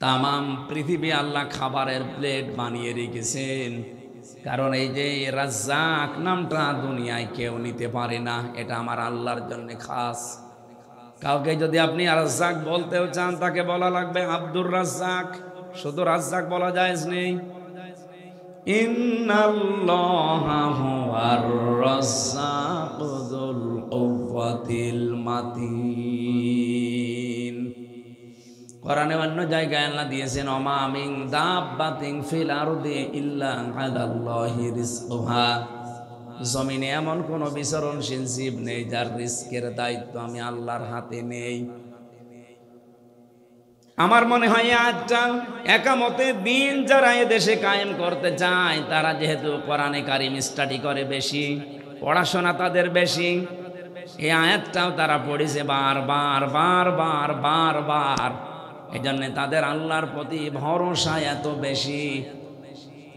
তামাম পৃথিবী আল্লাহ খাবারের প্লেট বানিয়ে রেখেছেন। কারণ এই যে রাজ্জাক নামটা দুনিয়ায় কেউ নিতে পারে না, এটা আমার আল্লাহর জন্য খাস। কাউকে যদি আপনি রাজ্জাক বলতেও চান, তাকে বলা লাগবে আব্দুর রাজ্জাক, শুধু রাজ্জাক বলা যায় নেই। ইন্নাল্লাহা হুয়ার রাজ্জাকু যুল কুওয়াতিল মাতিন। কোরআনে অন্য জায়গায় আল্লাহ দিয়েছেন ওমা মিন দাব্বাতিন ফিল আরদি ইল্লা আলাল্লাহি রিজকুহা। জমিনে এমন কোন বিচরণশীল জীব নেই যার রিস্কের দায়িত্ব আমি আল্লাহর হাতে নেই। আমার মনে হয় আজটা একামতে দিন যারা এদেশে কায়েম করতে চায়, তারা যেহেতু কোরআনে কারিম স্টাডি করে বেশি, পড়াশোনা তাদের বেশি, এই আয়াতটাও তারা পড়েছে বারবার বারবার বারবার। এই জন্য তাদের আল্লাহর প্রতি ভরসা এত বেশি।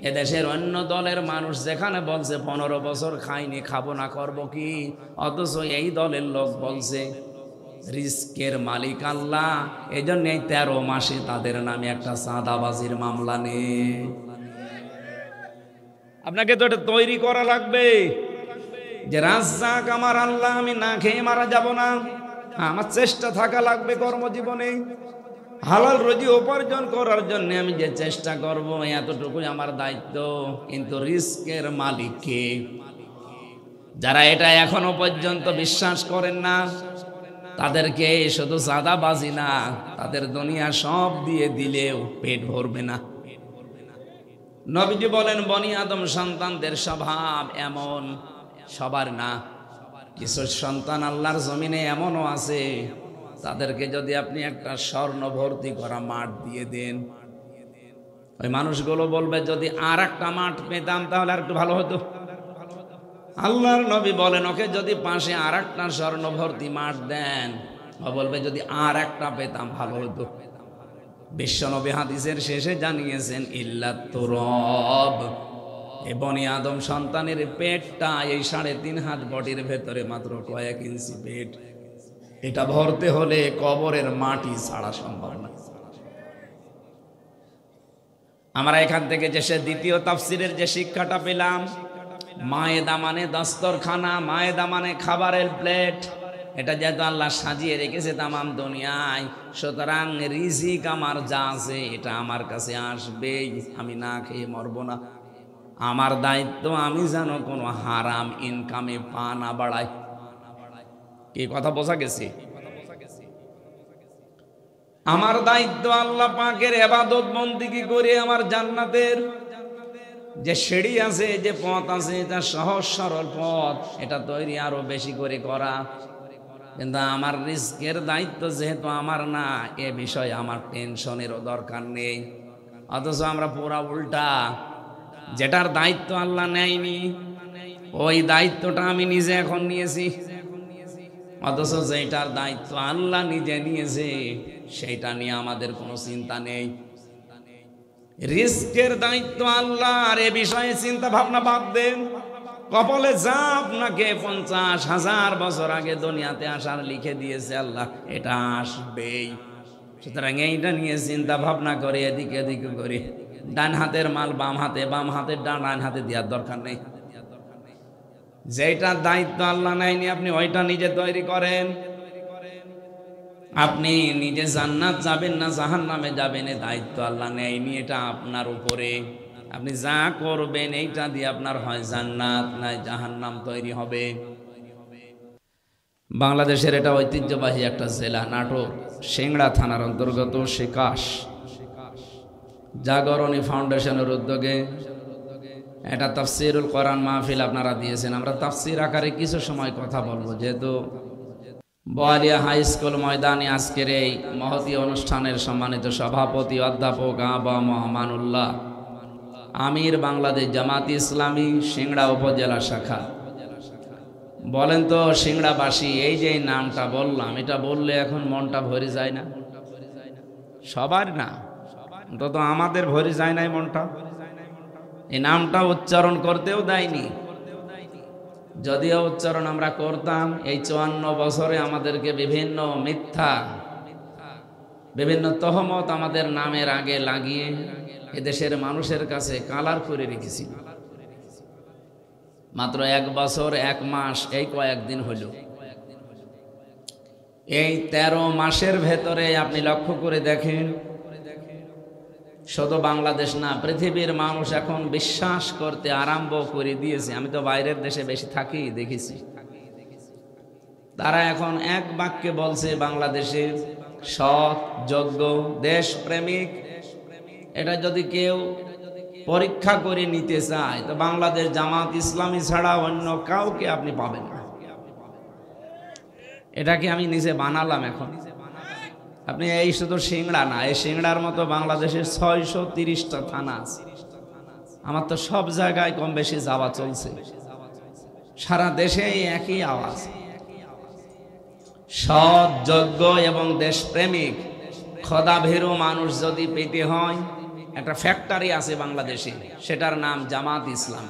এদেশের অন্য দলের মানুষ যেখানে বলছে 15 বছর খাইনি, খাবো না, করবো কি, অথচ এই দলের লোক বলছে রিস্কের মালিক আল্লাহ। এই জন্য 13 মাসে তাদের নামে একটা চাঁদাবাজির মামলা নেই। আপনাকে তো এটা তৈরি করা লাগবে যে রাজ্জাক আমার আল্লাহ, আমি না খেয়ে মারা যাব না। আমার চেষ্টা থাকা লাগবে কর্মজীবনে হালাল রুজি উপার্জন করার জন্য। আমি যে চেষ্টা করব এতটুকুই আমার দায়িত্ব। কিন্তু রিস্কের মালিক কে? যারা এটা এখনো পর্যন্ত বিশ্বাস করেন না, তাদেরকে শুধু চাঁদাবাজি না, তাদের দুনিয়া সব দিয়ে দিলেও পেট ভরবে না। নবীজি বলেন বনি আদম সন্তানদের স্বভাব এমন, সবার না, কিছু সন্তান আল্লাহর জমিনে এমনও আছে, তাদেরকে যদি আপনি একটা স্বর্ণ ভর্তি করা মাঠ দিয়ে দেন, ওই মানুষগুলো বলবে যদি আর একটা মাঠ পেতাম তাহলে আর একটু ভালো হতো। আল্লাহর নবী বলেন ওকে যদি পাশে আর একটা স্বর্ণ ভর্তি মাঠ দেন, ও বলবে যদি আর একটা পেতাম ভালো হতো। বিশ্বনবী হাদিসের শেষে জানিয়েছেন ইল্লাত তুরাব, এ বনি আদম সন্তানের পেটটা এই 3.5 হাত বডির ভেতরে মাত্র কয়েক ইঞ্চি পেট, এটা ভরতে হলে কবরের মাটি ছাড়া সম্ভব না। আমরা এখান থেকে যে সে দ্বিতীয় তাফসিরের যে শিক্ষাটা পেলাম, মায়েদা মানে দস্তরখানা, মায়েদা মানে খাবারের প্লেট, এটা যেহেতু আল্লাহ সাজিয়ে রেখেছে তামাম দুনিয়ায়, সুতরাং রিজিক আমার যা আছে এটা আমার কাছে আসবেই, আমি না খেয়ে মরবো না। আমার দায়িত্ব আমি যেন কোনো হারাম ইনকামে পা না বাড়াই। কি কথা বোঝা গেছে? আমার দায়িত্ব আল্লাহ পাকের ইবাদত বন্দেগী করে আমার জান্নাতের যে সিঁড়ি আছে, যে পথ আছে, এটা সহজ সরল পথ, এটা তৈরি আরো বেশি করে করা। কিন্তু আমার রিস্কের দায়িত্ব যেহেতু আমার না, এ বিষয়ে আমার টেনশনেরও দরকার নেই। অথচ আমরা পুরা উল্টা, যেটার দায়িত্ব আল্লাহ নেয়নি ওই দায়িত্বটা আমি নিজে এখন নিয়েছি, অথচ যেটার দায়িত্ব আল্লাহ নিজে নিয়েছে সেইটা নিয়ে আমাদের কোনো চিন্তা নেই। রিস্কের দায়িত্ব আল্লাহ, আর এ বিষয়ে চিন্তা ভাবনা বাদ দেন। কপালে যা আপনাকে 50,000 বছর আগে দুনিয়াতে আসার লিখে দিয়েছে আল্লাহ, এটা আসবেই। সুতরাং এইটা নিয়ে চিন্তা ভাবনা করে এদিকে এদিকে করে ডান হাতের মাল বাম হাতে, বাম হাতের ডান হাতে দেওয়ার দরকার নেই। যেটা দায়িত্ব আল্লাহ নেয়নি আপনি ওইটা নিজে তৈরি করেন। আপনি নিজে জান্নাত যাবেন না জাহান্নামে যাবেন, এ দায়িত্ব আল্লাহ নেয়নি, এটা আপনার উপরে। আপনি যা করবেন এইটা দিয়ে আপনার হয় জান্নাত নাই জাহান্নাম তৈরি হবে। বাংলাদেশের এটা ঐতিহ্যবাহী একটা জেলা, নাটোর সিংড়া থানার অন্তর্গত শেকাশ জাগরণী ফাউন্ডেশনের উদ্যোগে এটা তাফসিরুল কোরআন মাহফিল আপনারা দিয়েছেন। আমরা তাফসির আকারে কিছু সময় কথা বলবো, যেহেতু বোয়ালিয়া হাই স্কুল ময়দানে আজকের এই মহতী অনুষ্ঠানের সম্মানিত সভাপতি অধ্যাপক আবা মোহাম্মদুল্লাহ আমির, বাংলাদেশ জামাত ইসলামী সিংড়া উপজেলা শাখা। বলেন তো সিংড়াবাসী, এই যে নামটা বললাম, এটা বললে এখন মনটা ভরে যায় না? সবার না, অন্তত আমাদের ভরে যায় নাই মনটা। এই নামটা উচ্চারণ করতেও দেয়নি, যদিও উচ্চারণ আমরা করতাম। এই 54 বছরে আমাদেরকে বিভিন্ন মিথ্যা বিভিন্ন তহমত আমাদের নামের আগে লাগিয়ে এদেশের মানুষের কাছে কালার করে রেখেছিল। মাত্র 1 বছর 1 মাস এই কয়েকদিন হল, এই 13 মাসের ভেতরে আপনি লক্ষ্য করে দেখেন, শুধু বাংলাদেশ না, পৃথিবীর মানুষ এখন বিশ্বাস করতে আরম্ভ করে দিয়েছে। আমি তো বাইরের দেশে বেশি থাকি, দেখেছি। তারা এখন এক বাক্যে বলছে বাংলাদেশের সৎ, যোগ্য, দেশপ্রেমিক। এটা যদি কেউ পরীক্ষা করে নিতে চায় তো বাংলাদেশ জামাত ইসলামী ছাড়া অন্য কাউকে আপনি পাবেন না। এটাকে আমি নিজে বানালাম। এখন আপনি এই শুধু সিংড়া না, এই সিংড়ার মতো বাংলাদেশের 630টা থানা আছে। আমার তো সব জায়গায় কম বেশি যাওয়া চলছে, সারা দেশে একই আওয়াজ। সৎ, যোগ্য এবং দেশপ্রেমিক খোদাভীরু মানুষ যদি পেতে হয়, একটা ফ্যাক্টরি আছে বাংলাদেশে, সেটার নাম জামাত ইসলাম।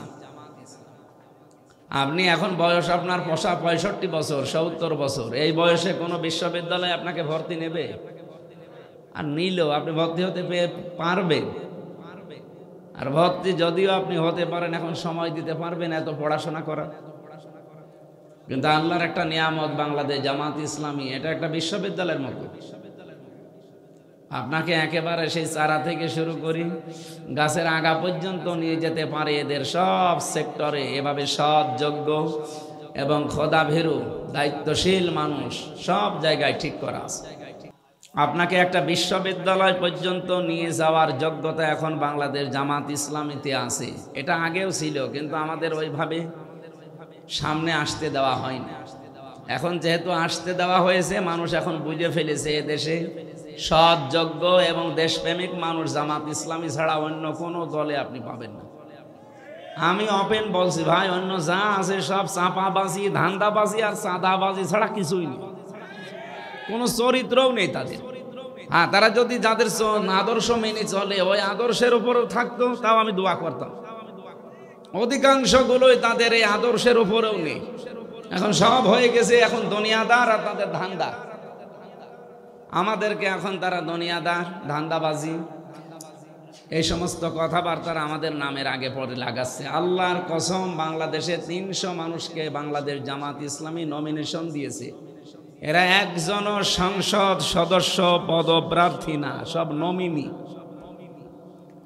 আপনি এখন বয়স আপনার 65 বছর, 70 বছর, এই বয়সে কোনো বিশ্ববিদ্যালয়ে আপনাকে ভর্তি নেবে? আর নিলেও আপনি ভর্তি হতে পারবেন? আর ভর্তি যদিও আপনি হতে পারেন, এখন সময় দিতে পারবেন এত পড়াশোনা করা? কিন্তু আল্লাহর একটা নিয়ামত বাংলাদেশ জামাত ইসলামী, এটা একটা বিশ্ববিদ্যালয়ের মতো। আপনাকে একেবারে সেই চারা থেকে শুরু করি গাছের আগা পর্যন্ত নিয়ে যেতে পারে এদের সব সেক্টরে। এভাবে সৎ, যোগ্য এবং খোদাভীরু দায়িত্বশীল মানুষ সব জায়গায় ঠিক করা আছে। আপনাকে একটা বিশ্ববিদ্যালয় পর্যন্ত নিয়ে যাওয়ার যোগ্যতা এখন বাংলাদেশ জামাত ইসলামীতে আছে। এটা আগেও ছিল, কিন্তু আমাদের ওইভাবে সামনে আসতে দেওয়া হয়নি। এখন যেহেতু আসতে দেওয়া হয়েছে, মানুষ এখন বুঝে ফেলেছে এদেশে সৎ, যোগ্য এবং দেশপ্রেমিক মানুষ জামাত ইসলামী ছাড়া অন্য কোনো দলে আপনি পাবেন না। আমি ওপেন বলছি ভাই, অন্য যা আছে সব চাপাবাজি, ধান্দাবাজি আর চাঁদাবাজি ছাড়া কিছুই নেই, কোনো চরিত্রও নেই তাদের। হ্যাঁ, তারা যদি যাদের আদর্শ মেনে চলে, ওই আদর্শের উপরও থাকতো, তাও আমি দোয়া করতাম। অধিকাংশগুলোই তাদের এই আদর্শের উপরেও নেই। এখন সব হয়ে গেছে এখন দুনিয়াদার আর তাদের ধান্দা। আমাদেরকে এখন তারা দুনিয়াদার, ধান্দাবাজি, এই সমস্ত কথাবার্তার আমাদের নামের আগে পরে লাগাচ্ছে। আল্লাহর কসম, বাংলাদেশে 300 মানুষকে বাংলাদেশ জামাত ইসলামী নমিনেশন দিয়েছে। এরা একজনও সংসদ সদস্য পদপ্রার্থী না, সব নমিনি।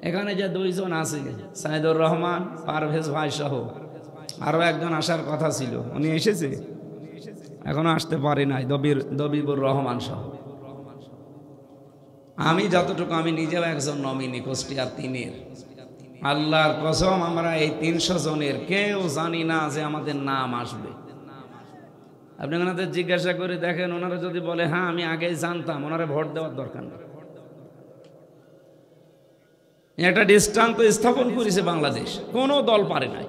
এখানে যে 2 জন আছে, সাইদুর রহমান, পারভেজ ভাই সহ আরো একজন আসার কথা ছিল, উনি এসেছে, এখনো আসতে পারে নাই, দবিবুর রহমান সহ। আমি যতটুকু, আমি নিজেও একজন নমিনি কুষ্টিয়ার 3-এর। আল্লাহর কসম, আমরা এই 300 জনের কেউ জানি না যে আমাদের নাম আসবে। আপনি ওনাদের জিজ্ঞাসা করে দেখেন, ওনারা যদি বলে হ্যাঁ আমি আগেই জানতাম, ওনারা ভোট দেওয়ার দরকার নেই। একটা দৃষ্টান্ত স্থাপন করেছে বাংলাদেশ, কোনো দল পারে নাই।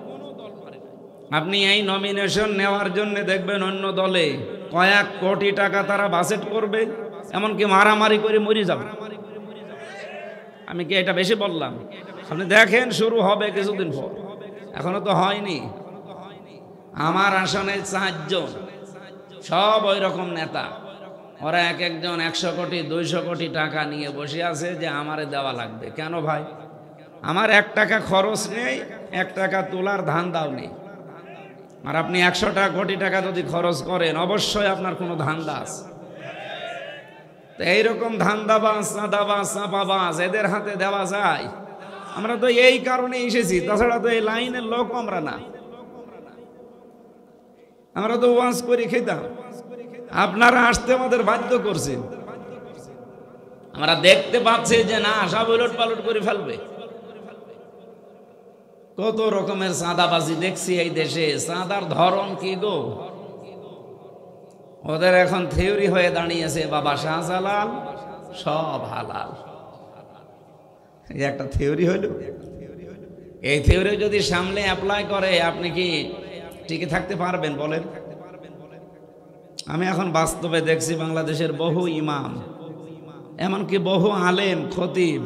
আপনি এই নমিনেশন নেওয়ার জন্য দেখবেন অন্য দলে কয়েক কোটি টাকা তারা বাজেট করবে, এমনকি মারামারি করে মরে যাবে। আমি কি এটা বেশি বললাম? আপনি দেখেন, শুরু হবে কিছুদিন পর, এখনো তো হয়নি। আমার আসনে 4 জন, সব ওই রকম নেতা। ওরা এক একজন 100 কোটি 200 কোটি টাকা নিয়ে বসে আছে যে আমারে দেওয়া লাগবে। কেন ভাই? আমার 1 টাকা খরচ নেই, 1 টাকা তোলার ধান্দাও নেই। আর আপনি 100 কোটি টাকা যদি খরচ করেন, অবশ্যই আপনার কোনো ধান্দা আছে। তো এইরকম ধান্দাবাজ, চাঁদাবাজ, চাপাবাজ এদের হাতে দেওয়া যায়? আমরা তো এই কারণে এসেছি, তাছাড়া তো এই লাইনের লোক আমরা না। আমরা তো ওয়াজ করে খেতাম, আপনারা আসতে আমাদের বাধ্য করছেন। আমরা দেখতে পাচ্ছি যে না, সব উলট পালট করে ফেলবে। কত রকমের চাঁদাবাজি দেখছি এই দেশে। চাঁদার ধরন কি গো! ওদের এখন থিওরি হয়ে দাঁড়িয়েছে, বাবা শাহজালাল সব হালাল। এই একটা থিওরি হইল। এই থিওরি যদি সামনে অ্যাপ্লাই করে, আপনি কি টিকে থাকতে পারবেন বলেন? আমি এখন বাস্তবে দেখছি বাংলাদেশের বহু ইমাম, এমনকি বহু আলেম, খতিব,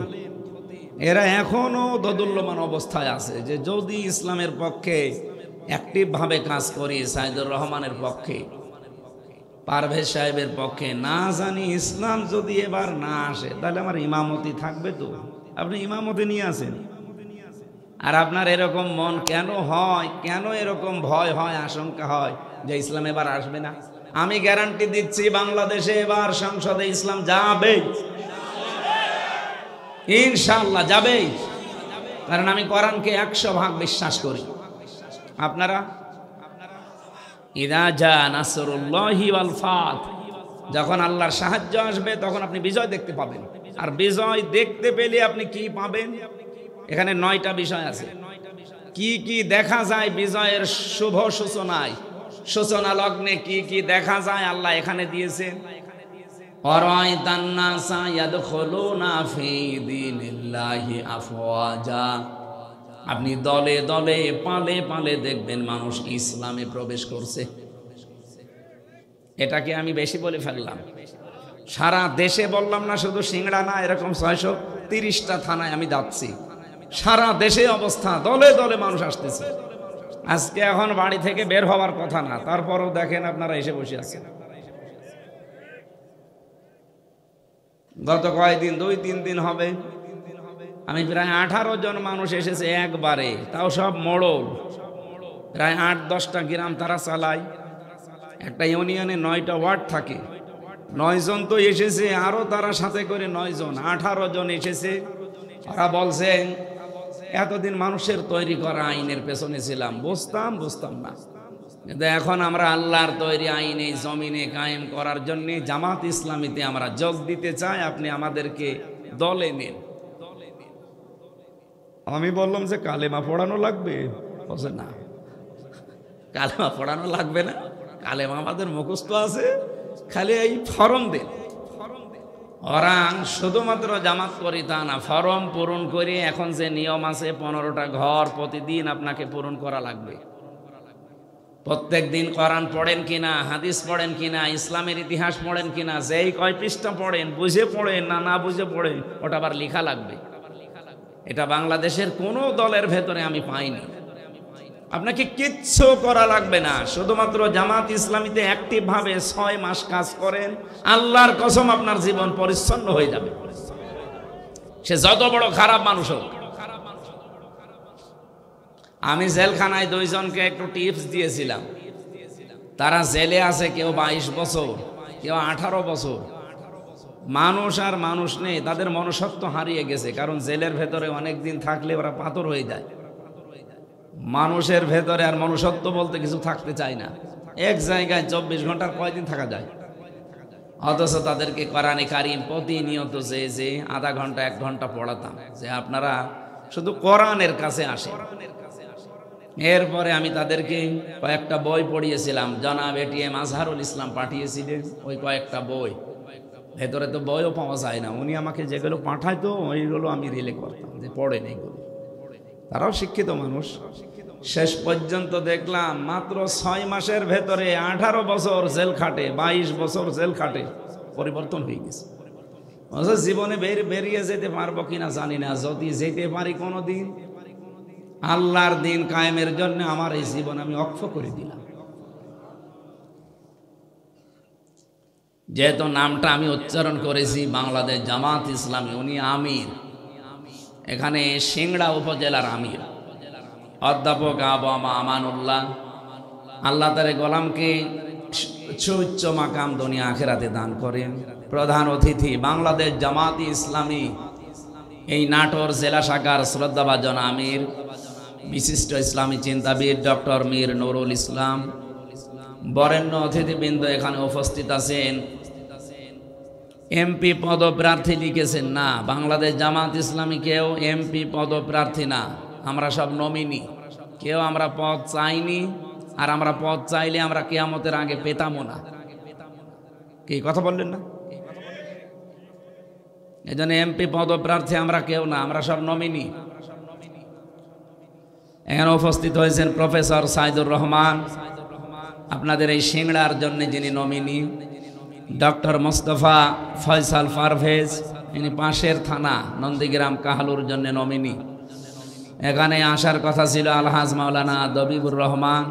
এরা এখনো দোদুল্যমান অবস্থায় আছে যে যদি ইসলামের পক্ষে অ্যাক্টিভ ভাবে কাজ করি, সাইদুর রহমানের পক্ষে, পারভেজ সাহেবের পক্ষে না জানি ইসলাম যদি এবার না আসে তাহলে আমার ইমামতি থাকবে তো? আপনি ইমামতি নিয়ে আসেন, আর আপনার এরকম মন কেন হয়, কেন এরকম ভয় হয়, আশঙ্কা হয় যে ইসলাম এবার আসবে না? আমি গ্যারান্টি দিচ্ছি বাংলাদেশে এবার সংসদে ইসলাম যাবে, ইনশাআল্লাহ যাবেই। কারণ আমি কোরআনকে 100% বিশ্বাস করি। আপনারা ইদা জা নাসরুল্লাহি ওয়াল ফাত, যখন আল্লাহর সাহায্য আসবে তখন আপনি বিজয় দেখতে পাবেন। আর বিজয় দেখতে পেলে আপনি কি পাবেন? এখানে 9টা বিষয় আছে। কি কি দেখা যায় বিজয়ের শুভ সূচনায়, সূচনা লগ্নে কি কি দেখা যায় আল্লাহ এখানে দিয়েছেন। অরাইতান নাসা ইয়াদখুলুনা ফি দীনিল্লাহি আফওয়াজা, আপনি দলে দলে পালে পালে দেখবেন মানুষ ইসলামে প্রবেশ করছে। এটাকে আমি বেশি বলে ফেললাম। সারা দেশে বললাম না, শুধু সিংড়া না, এরকম 630টা থানায় আমি যাচ্ছি। সারা দেশে অবস্থা, দলে দলে মানুষ আসতেছে। আজকে এখন বাড়ি থেকে বের হওয়ার কথা না, তারপরও দেখেন আপনারা এসে বসে আছেন। গত কয়েকদিন, 2-3 দিন হবে, আমি প্রায় 18 জন মানুষ এসেছে একবারে, তাও সব মোড়ল। প্রায় 8-10টা গ্রাম তারা চালায়। একটা ইউনিয়নে 9টা ওয়ার্ড থাকে। 9 জন তো এসেছে, আরো তারা সাথে করে 9 জন, 18 জন এসেছে। ওরা বলছেন এতদিন মানুষের তৈরি করা আইনের পেছনে ছিলাম, বুঝতাম না, কিন্তু এখন আমরা আল্লাহর তৈরি আইন এই জমিনে কায়েম করার জন্য জামাত ইসলামীতে আমরা যোগ দিতে চাই, আপনি আমাদেরকে দলে নিন। আমি বললাম যে কালেমা পড়ানো লাগবে? বলছে না, কালেমা পড়ানো লাগবে না, কালেমা আমাদের মুখস্থ আছে, খালি এই ফরম দেন। ওরা শুধুমাত্র জামাত করি তা না, ফরম পূরণ করে এখন যে নিয়ম আছে 15টা ঘর প্রতিদিন আপনাকে পূরণ করা লাগবে। প্রত্যেক দিন কোরআন পড়েন কিনা, হাদিস পড়েন কিনা, ইসলামের ইতিহাস পড়েন কিনা, যেই কয় পৃষ্ঠা পড়েন, বুঝে পড়েন না বুঝে পড়েন, ওটা আবার লেখা লাগবে। এটা বাংলাদেশের কোনো দলের ভেতরে আমি পাইনি। আপনাকে কিচ্ছু করা লাগবে না, শুধুমাত্র জামাত ইসলামীতে অ্যাক্টিভ ভাবে 6 মাস কাজ করেন, আল্লাহর কসম আপনার জীবন পরিচ্ছন্ন হয়ে যাবে, সে যত বড় খারাপ মানুষ হোক। আমি জেলখানায় 2 জনকে একটু টিপস দিয়েছিলাম, তারা জেলে আছে, কেউ 22 বছর, কেউ 18 বছর। মানুষ আর মানুষ নেই, তাদের মনুষ্যত্ব হারিয়ে গেছে, কারণ জেলের ভেতরে অনেক দিন থাকলে ওরা পাথর হয়ে যায়। মানুষের ভেতরে আর মনুষ্যত্ব বলতে কিছু থাকতে চায় না। এক জায়গায় 24 ঘন্টার কয়দিন থাকা যায়? অথচ তাদেরকে কোরআনে কারিম প্রতিনিয়ত যে আধা ঘন্টা 1 ঘন্টা পড়াতাম, যে আপনারা শুধু কোরআনের কাছে আসেন। এরপরে আমি তাদেরকে কয়েকটা বই পড়িয়েছিলাম, জনাব এটিএম আজহারুল ইসলাম পাঠিয়েছিলেন ওই কয়েকটা বই। ভেতরে তো বইও পাওয়া যায় না, উনি আমাকে যেগুলো পাঠাইতো ওইগুলো আমি রিলে করতাম যে পড়েন এইগুলো। তারাও শিক্ষিত মানুষ। শেষ পর্যন্ত দেখলাম মাত্র 6 মাসের ভেতরে 18 বছর জেল খাটে, 22 বছর জেল খাটে, পরিবর্তন হয়ে গেছে। জীবনে বেরিয়ে যেতে পারবো কিনা জানি না, যদি যেতে পারি কোনোদিন, আল্লাহর দিন কায়েমের জন্য আমার এই জীবন আমি অক্ষ করে দিলাম। যেহেতু নামটা আমি উচ্চারণ করেছি, বাংলাদেশ জামাত ইসলামী, উনি আমির, এখানে সিংড়া উপজেলার আমির অধ্যাপক আবু আমানুল্লাহ। আল্লাহ তার গোলামকে সুউচ্চ মাকাম দুনিয়া আখিরাতে দান করেন। প্রধান অতিথি বাংলাদেশ জামাত ইসলামী এই নাটোর জেলা শাখার শ্রদ্ধাভাজন আমির, বিশিষ্ট ইসলামী চিন্তাবিদ ডক্টর মীর নুরুল ইসলাম। বরেণ্য অতিথিবৃন্দ এখানে উপস্থিত আছেন। এমপি পদপ্রার্থী লিখেছেন না, বাংলাদেশ জামাত ইসলামী কেউ এমপি পদপ্রার্থী না, আমরা সব নমিনি। কেউ আমরা পদ চাইনি, আর আমরা পদ চাইলে আমরা কিয়ামতের আগে পেতামও না। কি কথা বললেন না? এই জন্য এমপি পদপ্রার্থী আমরা কেউ না, আমরা সব নমিনি। এখানে উপস্থিত হয়েছেন প্রফেসর সাইদুর রহমান, আপনাদের এই সিংড়ার জন্য যিনি নমিনি। ডক্টর মোস্তফা ফয়সাল পারভেজ, ইনি পাশের থানা নন্দীগ্রাম কাহালুর জন্য নমিনি। এখানে আসার কথা ছিল আলহাজ মাওলানা দবিবুর রহমান,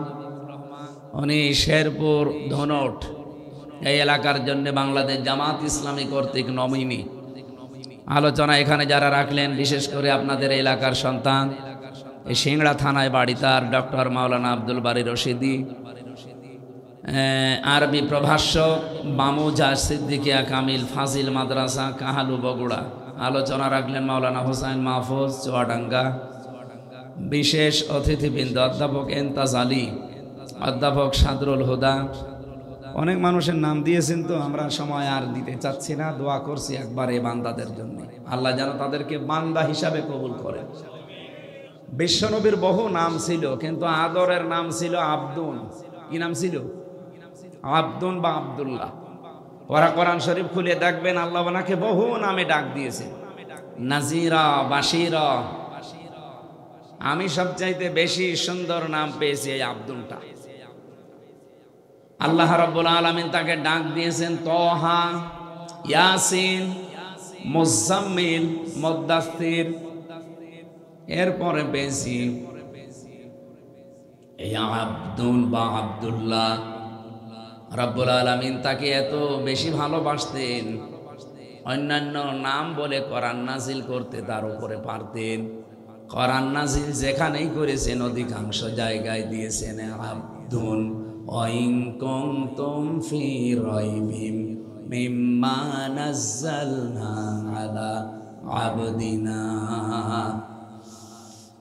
উনি শেরপুর ধনট, এই এলাকার জন্য বাংলাদেশ জামাত ইসলামী কর্তৃক নমিনি আলোচনা এখানে যারা রাখলেন, বিশেষ করে আপনাদের এলাকার সন্তান, এই সিংড়া থানায় বাড়ি তার ডক্টর মাওলানা আব্দুল বারী রশিদি, আরবি প্রভাষক বামুজা সিদ্দিকিয়া কামিল ফাজিল মাদ্রাসা কাহালু বগুড়া। আলোচনা রাখলেন মাওলানা হোসাইন মাহফুজ চুয়াডাঙ্গা। বিশেষ অতিথিবৃন্দ অধ্যাপক এন্তাজ আলী, অধ্যাপক সাদরুল হুদা। অনেক মানুষের নাম দিয়েছেন, তো আমরা সময় আর দিতে চাচ্ছি না। দোয়া করছি একবার এই বান্দাদের জন্য, আল্লাহ যেন তাদেরকে বান্দা হিসাবে কবুল করে। বিশ্বনবীর বহু নাম ছিল, কিন্তু আদরের নাম ছিল আব্দুন। কি নাম ছিল? আব্দুন বা আব্দুল্লাহ। ওরা কোরআন শরীফ খুলে দেখবেন, আল্লাহ ওনাকে বহু নামে ডাক দিয়েছে, নাজিরা, বাশিরা। আমি সবচাইতে বেশি সুন্দর নাম পেয়েছি এই আব্দুলটা। আল্লাহ রাব্বুল আলামিন তাকে ডাক দিয়েছেন তহা, ইয়াসিন, মুজাম্মিল, মুদ্দাসসির। এরপরে পেয়েছি এই আব্দুল বা আব্দুল্লাহ। রাব্বুল আলামিন তাকে এত বেশি ভালোবাসতেন, অন্যান্য নাম বলে কোরআন নাজিল করতে তার উপরে পারতেন। কোরআন নাজিল যেখানেই করেছেন অধিকাংশ জায়গায় দিয়েছেন আব্দুন। ওয়াইন কুনতুম ফি রাইবিম মিম্মা নাযালনা আলা আবদিনা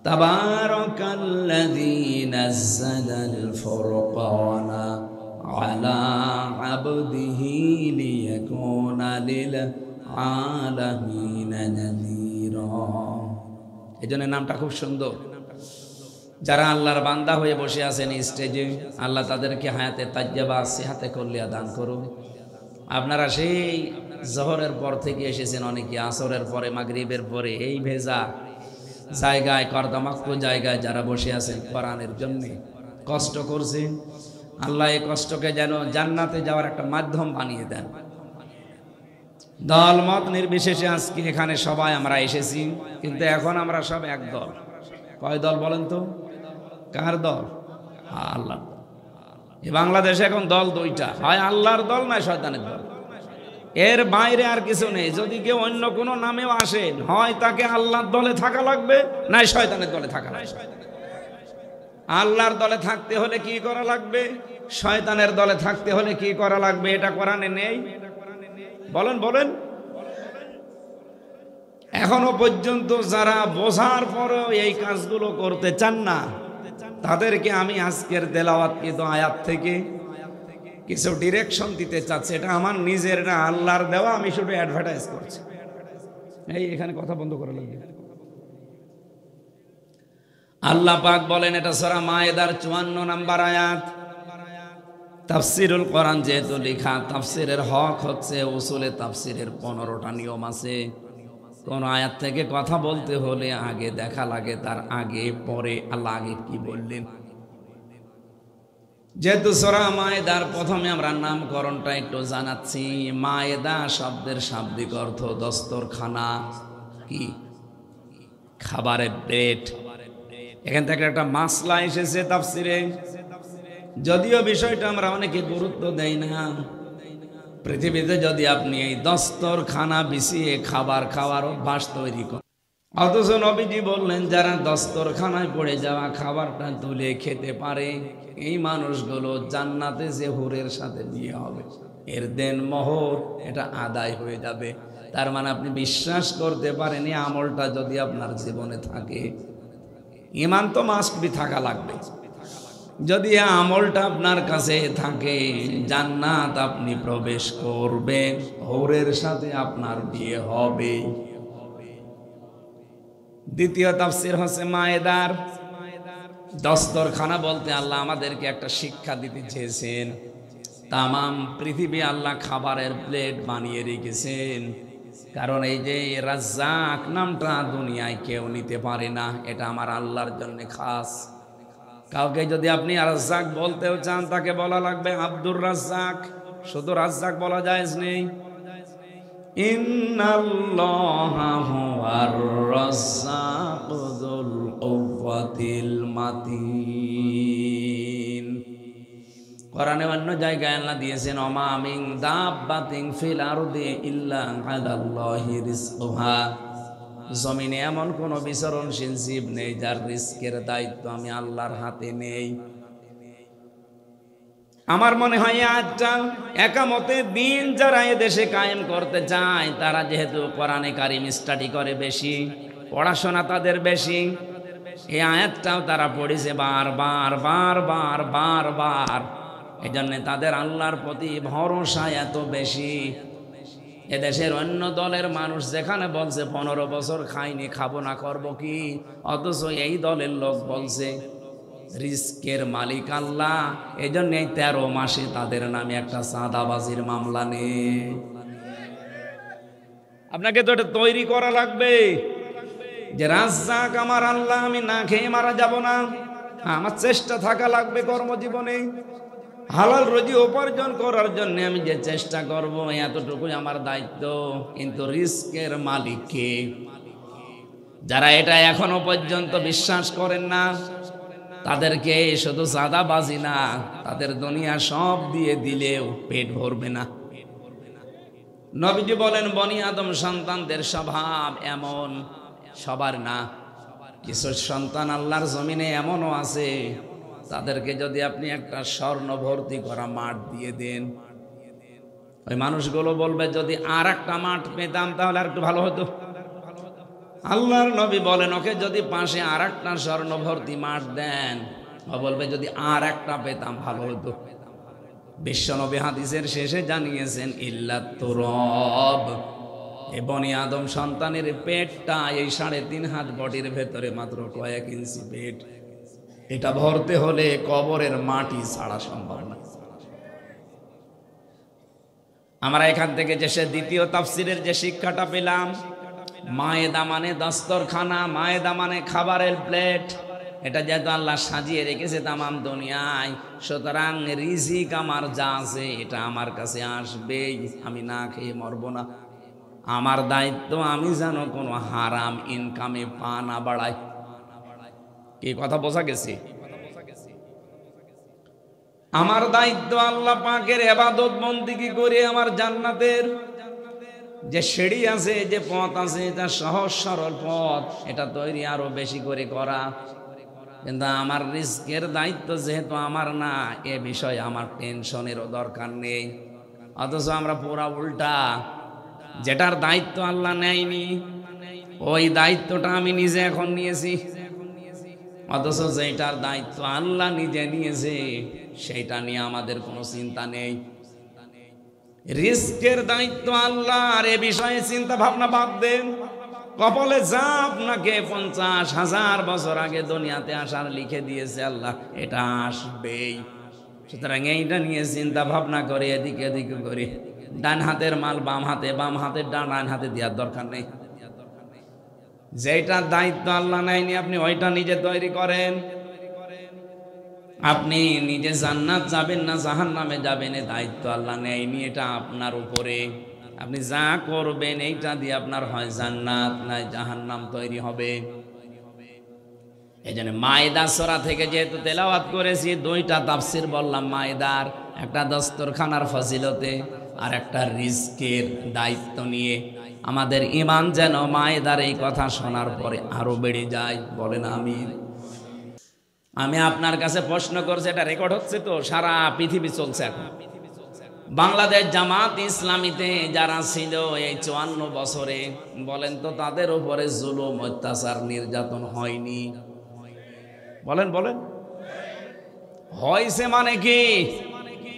তাবারাকাল্লাযী নাযালাল ফুরকানা আলা আবদিহি লিয়াকুনা লিল আলামিনা নাযীরা। এজন্য নামটা খুব সুন্দর। যারা আল্লাহর বান্দা হয়ে বসে আছেন স্টেজে, আল্লাহ তাদেরকে হায়াতে তাজ্জাবা সিহাতে কল্লিয়া দান করুন। আপনারা সেই জোহরের পর থেকে এসেছেন, অনেকে আসরের পরে, মাগরিবের পরে, এই ভেজা জায়গায়, কর্দমাক্ত জায়গায় যারা বসে আছেন কোরআনের জন্য কষ্ট করছেন। আল্লাহ এই কষ্টকে যেন জান্নাতে যাওয়ার একটা মাধ্যম বানিয়ে দেন। দল মত নির্বিশেষে আজকে এখানে সবাই আমরা এসেছি, কিন্তু এখন আমরা সব এক দল। কয় দল বলেন তো? কার দল? আল্লাহ। এই বাংলাদেশে এখন দল দুইটা, হয় আল্লাহর দল নয় শয়তানের দল। এর বাইরে আর কিছু নেই। যদি কেউ অন্য কোনো নামেও আসেন, হয় তাকে আল্লাহর দলে থাকা লাগবে, নাই শয়তানের দলে থাকা লাগবে। আল্লাহর দলে থাকতে হলে কি করা লাগবে, শয়তানের দলে থাকতে হলে কি করা লাগবে, এটা কোরআনে নেই। বলেন বলেন। এখনো পর্যন্ত যারা বোঝার পরেও এই কাজগুলো করতে চান না, তাদেরকে আমি আজকের তেলাওয়াতকৃত আয়াত থেকে কিছু ডিরেকশন দিতে চাচ্ছি। এটা আমার নিজের না, আল্লাহর দেওয়া, আমি শুধু অ্যাডভার্টাইজ করছি। এই এখানে কথা বন্ধ করা লাগবে। আল্লাহ পাক বলেন, এটা সূরা মায়েদার 54 নম্বর আয়াত। তাফসিরুল কোরআন যেহেতু লেখা, তাফসিরের হক হচ্ছে উসুলে তাফসিরের 15টা নিয়ম আছে। কোন আয়াত থেকে কথা বলতে হলে আগে দেখা লাগে তার আগে পরে আল্লাহ আগে কি বললেন। যেহেতু সূরা মায়েদার প্রথমে আমরা নামকরণটা একটু জানাচ্ছি। মায়েদা শব্দের শাব্দিক অর্থ দস্তরখানা, কি খাবারের প্লেট। এখান থেকে একটা মাসলা এসেছে তাফসিরে, যদিও বিষয়টা আমরা অনেকে গুরুত্ব দেই না। পৃথিবীতে যদি আপনি এই দস্তরখানা বিছিয়ে খাবার খাওয়ার অভ্যাস তৈরি করেন, অথচ নবীজি বললেন যারা দস্তরখানায় পড়ে যাওয়া খাবারটা তুলে খেতে পারে, এই মানুষগুলো জান্নাতে যে হুরের সাথে বিয়ে হবে, এর দেন মোহর এটা আদায় হয়ে যাবে। তার মানে আপনি বিশ্বাস করতে পারেন এই আমলটা যদি আপনার জীবনে থাকে, ঈমান তো মাস্ট বি থাকা লাগবে। যদি এই আমলটা আপনার কাছে থাকে, জান্নাত আপনি প্রবেশ করবেন, হুরের সাথে আপনার বিয়ে হবে। দ্বিতীয় তাফসীর হচ্ছে মায়েদার। দস্তরখানা বলতে আল্লাহ আমাদেরকে একটা শিক্ষা দিতে চেয়েছেন। তামাম পৃথিবী আল্লাহ খাবারের প্লেট বানিয়ে রেখেছেন, কারণ এই যে রাজ্জাক নামটা দুনিয়ায় কেউ নিতে পারে না, এটা আমার আল্লাহর জন্য খাস। কাউকে যদি আপনি রাজ্জাক বলতেও চান, তাকে বলা লাগবে আব্দুর রাজ্জাক, শুধু রাজ্জাক বলা যায় নেই। ইন্নাল্লাহা হুয়ার রাজ্জাকু যুল কুওয়াতিল মাতিন। কোরআনে অন্য জায়গায় আল্লাহ দিয়েছেন ওমা মিন দাব্বাতিন ফিল আরদি ইল্লা আলাল্লাহি রিজকুহা। জমিনে এমন কোন বিচরণশীল জীব নেই যার রিস্কের দায়িত্ব আমি আল্লাহর হাতে নেই। আমার মনে হয় আজটা একামতে দিন যারা এদেশে কায়েম করতে চায় তারা যেহেতু কোরআনে কারিম স্টাডি করে বেশি, পড়াশোনা তাদের বেশি, এই আয়াতটাও তারা পড়েছে বারবার বারবার বারবার, এই জন্যে তাদের আল্লাহর প্রতি ভরসা এত বেশি। এদেশের অন্য দলের মানুষ যেখানে বলছে 15 বছর খাইনি, খাবো না, করবো কি, অথচ এই দলের লোক বলছে রিস্কের মালিক আল্লাহ। এই জন্য 13 মাসে তাদের নামে একটা চাঁদাবাজির মামলা নেই। আপনাকে তো এটা তৈরি করা লাগবে যে রাজ্জাক আমার আল্লাহ, আমি না খেয়ে মারা যাব না, আমার চেষ্টা থাকা লাগবে কর্মজীবনে হালাল রুজি উপার্জন করার জন্য। আমি যে চেষ্টা করব এতটুকুই আমার দায়িত্ব। কিন্তু রিস্কের মালিক কে? যারা এটা এখনো পর্যন্ত বিশ্বাস করেন না তাদেরকে শুধু চাঁদাবাজি না, তাদের দুনিয়া সব দিয়ে দিলেও পেট ভরবে না। নবীজি বলেন বনি আদম সন্তানদের স্বভাব এমন, সবার না, কিছু সন্তান আল্লাহর জমিনে এমনও আছে তাদেরকে যদি আপনি একটা স্বর্ণ ভর্তি করা মাঠ দিয়ে দেন, ওই মানুষগুলো বলবে যদি আর একটা মাঠ পেতাম তাহলে আর একটু ভালো হতো। আল্লাহর নবী বলেন ওকে যদি পাশে আর একটা স্বর্ণ ভর্তি মাঠ দেন, ও বলবে যদি আর একটা পেতাম ভালো হতো। বিশ্বনবী হাদিসের শেষে জানিয়েছেন ইল্লাত তুরাব, এ বনি আদম সন্তানের পেটটা এই 3.5 হাত বডির ভেতরে মাত্র কয়েক ইঞ্চি পেট, এটা ভরতে হলে কবরের মাটি ছাড়া সম্ভব না। আমরা এখান থেকে যে সে দ্বিতীয় তাফসিরের যে শিক্ষাটা পেলাম, মায়েদা মানে দস্তরখানা, মায়েদা মানে খাবারের প্লেট, এটা যেহেতু আল্লাহ সাজিয়ে রেখেছে তামাম দুনিয়ায়, সুতরাং রিজিক আমার যা আছে এটা আমার কাছে আসবেই, আমি না খেয়ে মরবো না। আমার দায়িত্ব আমি যেন কোনো হারাম ইনকামে পা না বাড়াই। কি কথা বোঝা গেছে? আমার দায়িত্ব আল্লাহ পাকের ইবাদত বন্দেগী করে আমার জান্নাতের যে সিঁড়ি আছে, যে পথ আছে, এটা সহজ সরল পথ, এটা তৈরি আরো বেশি করে করা। কিন্তু আমার রিস্কের দায়িত্ব যেহেতু আমার না, এ বিষয়ে আমার টেনশনেরও দরকার নেই। অথচ আমরা পুরা উল্টা, যেটার দায়িত্ব আল্লাহ নেয়নি ওই দায়িত্বটা আমি নিজে এখন নিয়েছি, অথচ যেটার দায়িত্ব আল্লাহ নিজে নিয়েছে সেইটা নিয়ে আমাদের কোনো চিন্তা নেই। রিস্কের দায়িত্ব আল্লাহর, এ বিষয়ে চিন্তা ভাবনা বাদ দেন। কপালে যা আপনাকে 50,000 বছর আগে দুনিয়াতে আসার লিখে দিয়েছে আল্লাহ, এটা আসবেই। সুতরাং এইটা নিয়ে চিন্তা ভাবনা করে এদিকে এদিকে করে ডান হাতের মাল বাম হাতে, বাম হাতের ডান হাতে দেওয়ার দরকার নেই। যেটা দায়িত্ব আল্লাহ নেয়নি আপনি ওইটা নিজে তৈরি করেন। আপনি নিজে জান্নাত যাবেন না জাহান্নামে যাবেন এ দায়িত্ব আল্লাহ নেয়নি, এটা আপনার উপরে। আপনি যা করবেন এইটা দিয়ে আপনার হয় জান্নাত নাই জাহান্নাম তৈরি হবে। এই জন্য মায়েদা সূরা থেকে যেহেতু তেলাওয়াত করেছি, 2টা তাফসির বললাম মায়েদার, একটা দস্তরখানার ফজিলতে আর একটা রিজকের দায়িত্ব নিয়ে। আমাদের ঈমান যেন মায়েদার এই কথা শোনার পরে আরো বেড়ে যায়, বলেন আমিন। আমি আপনার কাছে প্রশ্ন করছি, এটা রেকর্ড হচ্ছে তো, সারা পৃথিবী চলছে এখন। বাংলাদেশ জামাত ইসলামীতে যারা ছিল এই 54 বছরে, বলেন তো তাদের উপরে জুলুম অত্যাচার নির্যাতন হয়নি? বলেন বলেন, হয়েছে মানে কি?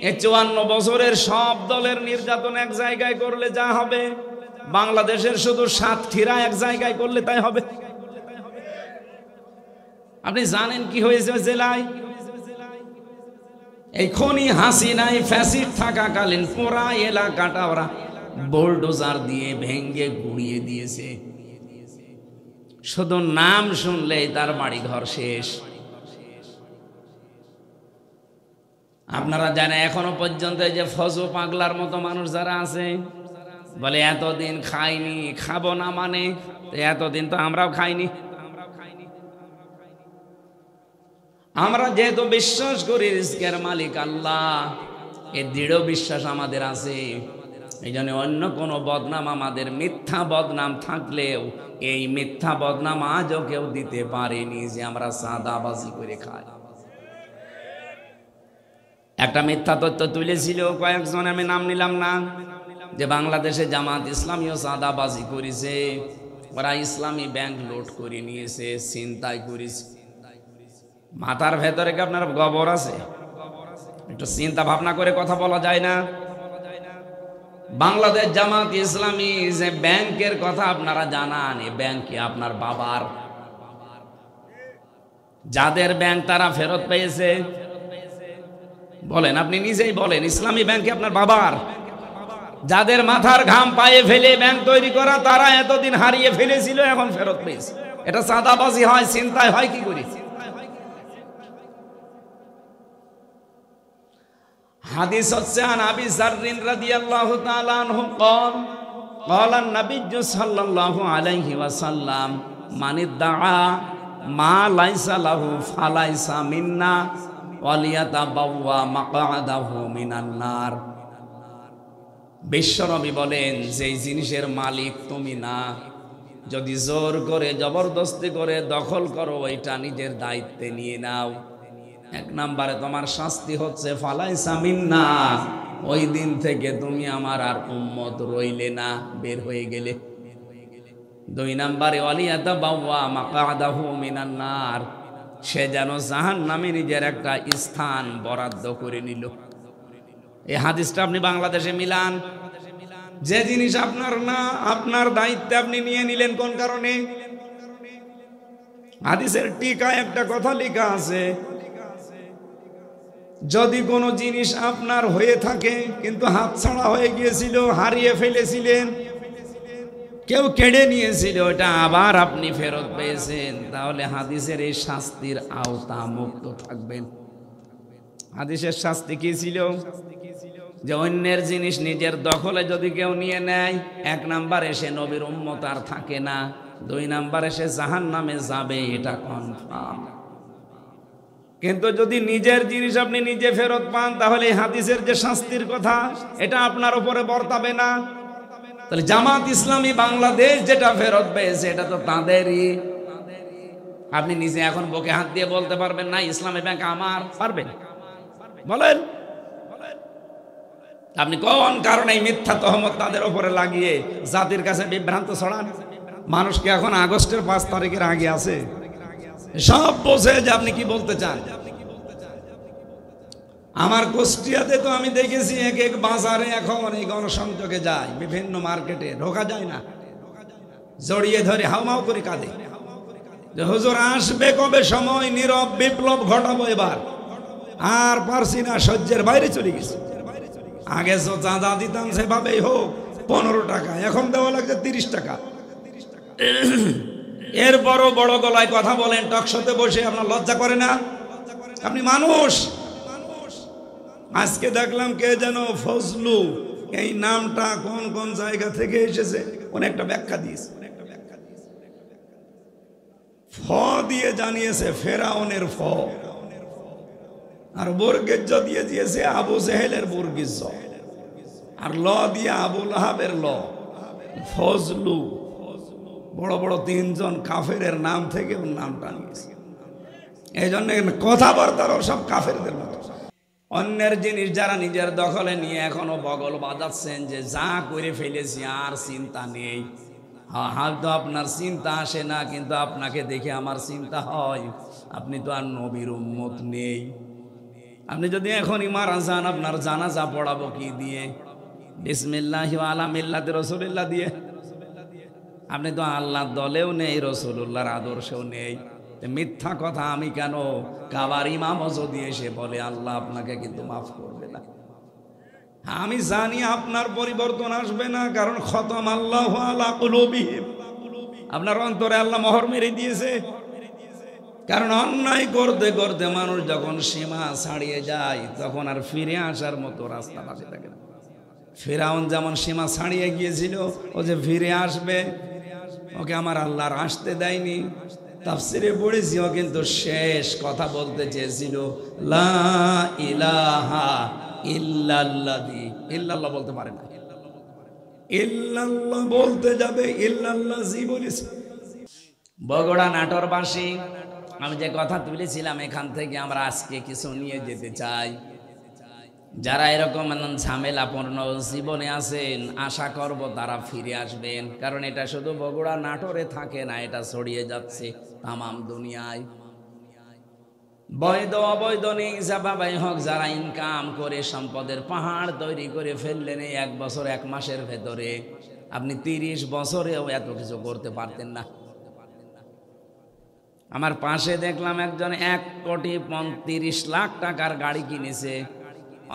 এই 54 বছরের সব দলের নির্যাতন এক জায়গায় করলে যা হবে, বাংলাদেশের শুধু সাতক্ষীরা এক জায়গায় করলে তাই হবে। আপনি জানেন কি হয়েছে জেলায়? এই খনি হাসিনাই ফ্যাসিড থাকাকালীন পুরা এলাকাটা ওরা বুলডোজার দিয়ে ভেঙ্গে গুড়িয়ে দিয়েছে। শুধু নাম শুনলেই তার বাড়ি ঘর শেষ। আপনারা জানেন এখনো পর্যন্ত যে ফজু পাগলার মতো মানুষ যারা আছে, বলে এতদিন খাইনি, খাবো না মানে এতদিন তো আমরাও খাইনি। আমরা যেহেতু বিশ্বাস করি রিজকের মালিক আল্লাহ, এই দৃঢ় বিশ্বাস আমাদের আছে, এই জন্য অন্য কোনো বদনাম আমাদের মিথ্যা বদনাম থাকলেও এই মিথ্যা বদনাম আজও কেউ দিতে পারেনি যে আমরা চাঁদাবাজি করে খাই। একটা মিথ্যা তথ্য তুলেছিল কয়েকজন, আমি নাম নিলাম না, যে বাংলাদেশে জামাত ইসলামীও চাঁদাবাজি করেছে, ওরা ইসলামী ব্যাংক লুট করে নিয়েছে, ছিনতাই করেছে। মাথার ভেতরে কি আপনার গোবর আছে? একটু চিন্তা ভাবনা করে কথা বলা যায় না? বাংলাদেশ জামাত ইসলামী যে ব্যাংকের কথা আপনারা জানান, এই ব্যাংক কি আপনার বাবার? যাদের ব্যাংক তারা ফেরত পেয়েছে, বলেন, আপনি নিজেই বলেন, ইসলামী ব্যাংক কি আপনার বাবার? যাদের মাথার ঘাম পায়ে ফেলে ব্যাংক তৈরি করা, তারা এতদিন হারিয়ে ফেলেছিল, এখন ফেরত পেয়েছে। এটা চাঁদাবাজি হয়, চিন্তায় হয় কি করি? হাদিস হচ্ছে আন আবি যাররিন রাদিয়াল্লাহু তাআলা আনহু قال قال النبي صلى الله عليه وسلم من ادعى ما ليس له فليس منا وليتبوأ مقعده من النار। বিশ্বনবী বলেন, যে জিনিসের মালিক তুমি না, যদি জোর করে জবরদস্তি করে দখল করো, ওইটা নিজের দায়িত্বে নিয়ে নাও, এক নম্বরে তোমার শাস্তি হচ্ছে ফালাইসা মিন্না, ওই দিন থেকে তুমি আমার আর উম্মত রইলে না, বের হয়ে গেলে। দুই নম্বরে ওয়ালিয়াতাবাওয়া মাকআদাহু মিনান নার, সে যেন জাহান্নামে নিজের একটা স্থান বরাদ্দ করে নিল। এই হাদিসটা আপনি বাংলাদেশে মিলান। যে জিনিস আপনার না, আপনার দায়িত্বে আপনি নিয়ে নিলেন, কোন কারণে? হাদিসের টিকায় একটা কথা লেখা আছে, যদি কোনো জিনিস আপনার হয়ে থাকে কিন্তু হাতছাড়া হয়ে গিয়েছিল, হারিয়ে ফেলেছিলেন, কেউ কেড়ে নিয়েছিল, ওটা আবার আপনি ফেরত পেয়েছেন, তাহলে হাদিসের এই শাস্তির আওতা মুক্ত থাকবেন। হাদিসের শাস্তি কি ছিল? যে অন্যের জিনিস নিজের দখলে যদি কেউ নিয়ে নেয়, এক নাম্বারে সে নবীর উম্মত আর থাকে না, দুই নাম্বারে সে জাহান্নামে যাবে, এটা কনফার্ম। কিন্তু যদি নিজের জিনিস আপনি নিজে ফেরত পান, তাহলে হাদিসের যে শাস্তির কথা, এটা আপনার উপরে বর্তাবে না। তাহলে জামাত ইসলামী বাংলাদেশ যেটা ফেরত পেয়েছে, এটা তো তাদেরই। আপনি নিজে এখন বুকে হাত দিয়ে বলতে পারবেন না ইসলামী ব্যাংক আমার? পারবেন? বলেন। আপনি কোন কারণে এই মিথ্যা তহমত তাদের উপরে লাগিয়ে জাতির কাছে বিভ্রান্ত ছড়ান? মানুষকে এখন আগস্টের 5 তারিখের আগে আছে, সব বোঝে যে আপনি কি বলতে চান। আমার কুষ্টিয়াতে তো আমি দেখেছি, এক এক বাজারে এখন এই গণসংযোগে যায়, বিভিন্ন মার্কেটে ঢোকা যায় না, জড়িয়ে ধরে হাউমাউ করে কাঁদে যে হুজুর আসবে কবে সময়, নীরব বিপ্লব ঘটাবো এবার, আর পারছি না, সহ্যের বাইরে চলে গেছে। আগে তো চাঁদা দিতাম সেভাবেই হোক 15 টাকা, এখন দেওয়া লাগছে 30 টাকা। এরপরও বড় গলায় কথা বলেন টকশোতে বসে, আপনার লজ্জা করে না? আপনি মানুষ। আজকে দেখলাম কে যেন ফজলু, এই নামটা কোন কোন জায়গা থেকে এসেছে, অনেকটা ব্যাখ্যা দিয়েছে। ফ দিয়ে জানিয়েছে ফেরাউনের ফ, আর বর্গেজ দিয়ে দিয়েছে আবু জেহেলের বর্গেজ, আর ল দিয়ে আবু লাহাবের ল, ফজলু। বড় বড় 3 জন কাফেরের নাম থেকে ওর নামটা নিয়েছে। এই জন্য কথাবার্তারও সব কাফেরদের মতো। অন্যের জিনিস যারা নিজের দখলে নিয়ে এখনো বগল বাজাচ্ছেন যে যা করে ফেলেছি আর চিন্তা নেই, হয়তো আপনার চিন্তা আসে না, কিন্তু আপনাকে দেখে আমার চিন্তা হয়, আপনি তো আর নবীর উম্মত নেই। আপনি যদি এখনই মারা যান, আপনার জানাজা পড়াবো কি দিয়ে? বিসমিল্লাহি ওয়া আলা মিল্লাতি রাসূলিল্লাহ দিয়ে। আপনি তো আল্লাহর দলেও নেই, রাসূলুল্লাহর আদর্শেও নেই। মিথ্যা কথা আমি কেন? কাবার ইমাম যদি এসে বলে আল্লাহ আপনাকে কিন্তু মাফ করবে না, আমি জানি আপনার পরিবর্তন আসবে না, কারণ খতম আল্লাহু আলা কুলুবিহিম, আপনার অন্তরে আল্লাহ মোহর মেরে দিয়েছে। কারণ অন্যায় করতে করতে মানুষ যখন সীমা ছাড়িয়ে যায়, তখন আর ফিরে আসার মতো রাস্তা বাকি থাকে না। ফিরাউন যেমন সীমা ছাড়িয়ে গিয়েছিল, ও যে ফিরে আসবে, ওকে আমার আল্লাহর আসতে দেয়নি। তাফসিরে পড়েছিও, কিন্তু শেষ কথা বলতে চেয়েছিল লা ইলাহা ইল্লাল্লাযী, ইল্লাল্লাহ বলতে পারে না, ইল্লাল্লাহ বলতে যাবে ইল্লাল্লাযী বলেছে। বগুড়া নাটোরবাসী, আমি যে কথা তুলেছিলাম এখান থেকে আমরা আজকে কিছু নিয়ে যেতে চাই। যারা এরকম ঝামেলাপূর্ণ জীবনে আছেন, আশা করব তারা ফিরে আসবেন, কারণ এটা শুধু বগুড়া নাটোরে থাকে না, এটা ছড়িয়ে যাচ্ছে তামাম দুনিয়ায়। বৈধ অবৈধ নিজাবাবাই হোক, যারা ইনকাম করে সম্পদের পাহাড় তৈরি করে ফেললেন এই 1 বছর 1 মাসের ভেতরে, আপনি 30 বছরেও এত কিছু করতে পারতেন না। আমার পাশে দেখলাম একজন 1,35,00,000 টাকার গাড়ি কিনেছে,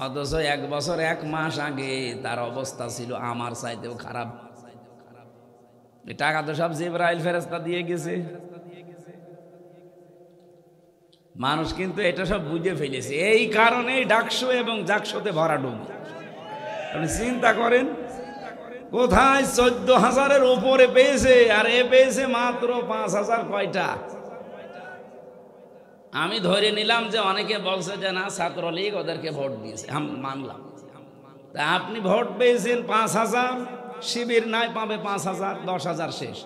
অথচ 1 বছর 1 মাস আগে তার অবস্থা ছিল আমার চাইতেও খারাপ। এই টাকা তো সব জিবরাইল ফেরেশতা দিয়ে গেছে। মানুষ কিন্তু এটা সব বুঝে ফেলেছে, এই কারণেই ডাকসু এবং জাকসুতে ভরা ডুবি। আপনি চিন্তা করেন, কোথায় 14,000-এর উপরে পেয়েছে, আর এ পেয়েছে মাত্র 5,000। কয়টা? আমি ধরে নিলাম যে অনেকে বলছে যে না ছাত্রলীগ ওদেরকে ভোট দিয়েছে, মানলাম। তা আপনি ভোট পেয়েছেন 5,000, শিবির নাই পাবে 5,000, 10,000 শেষ।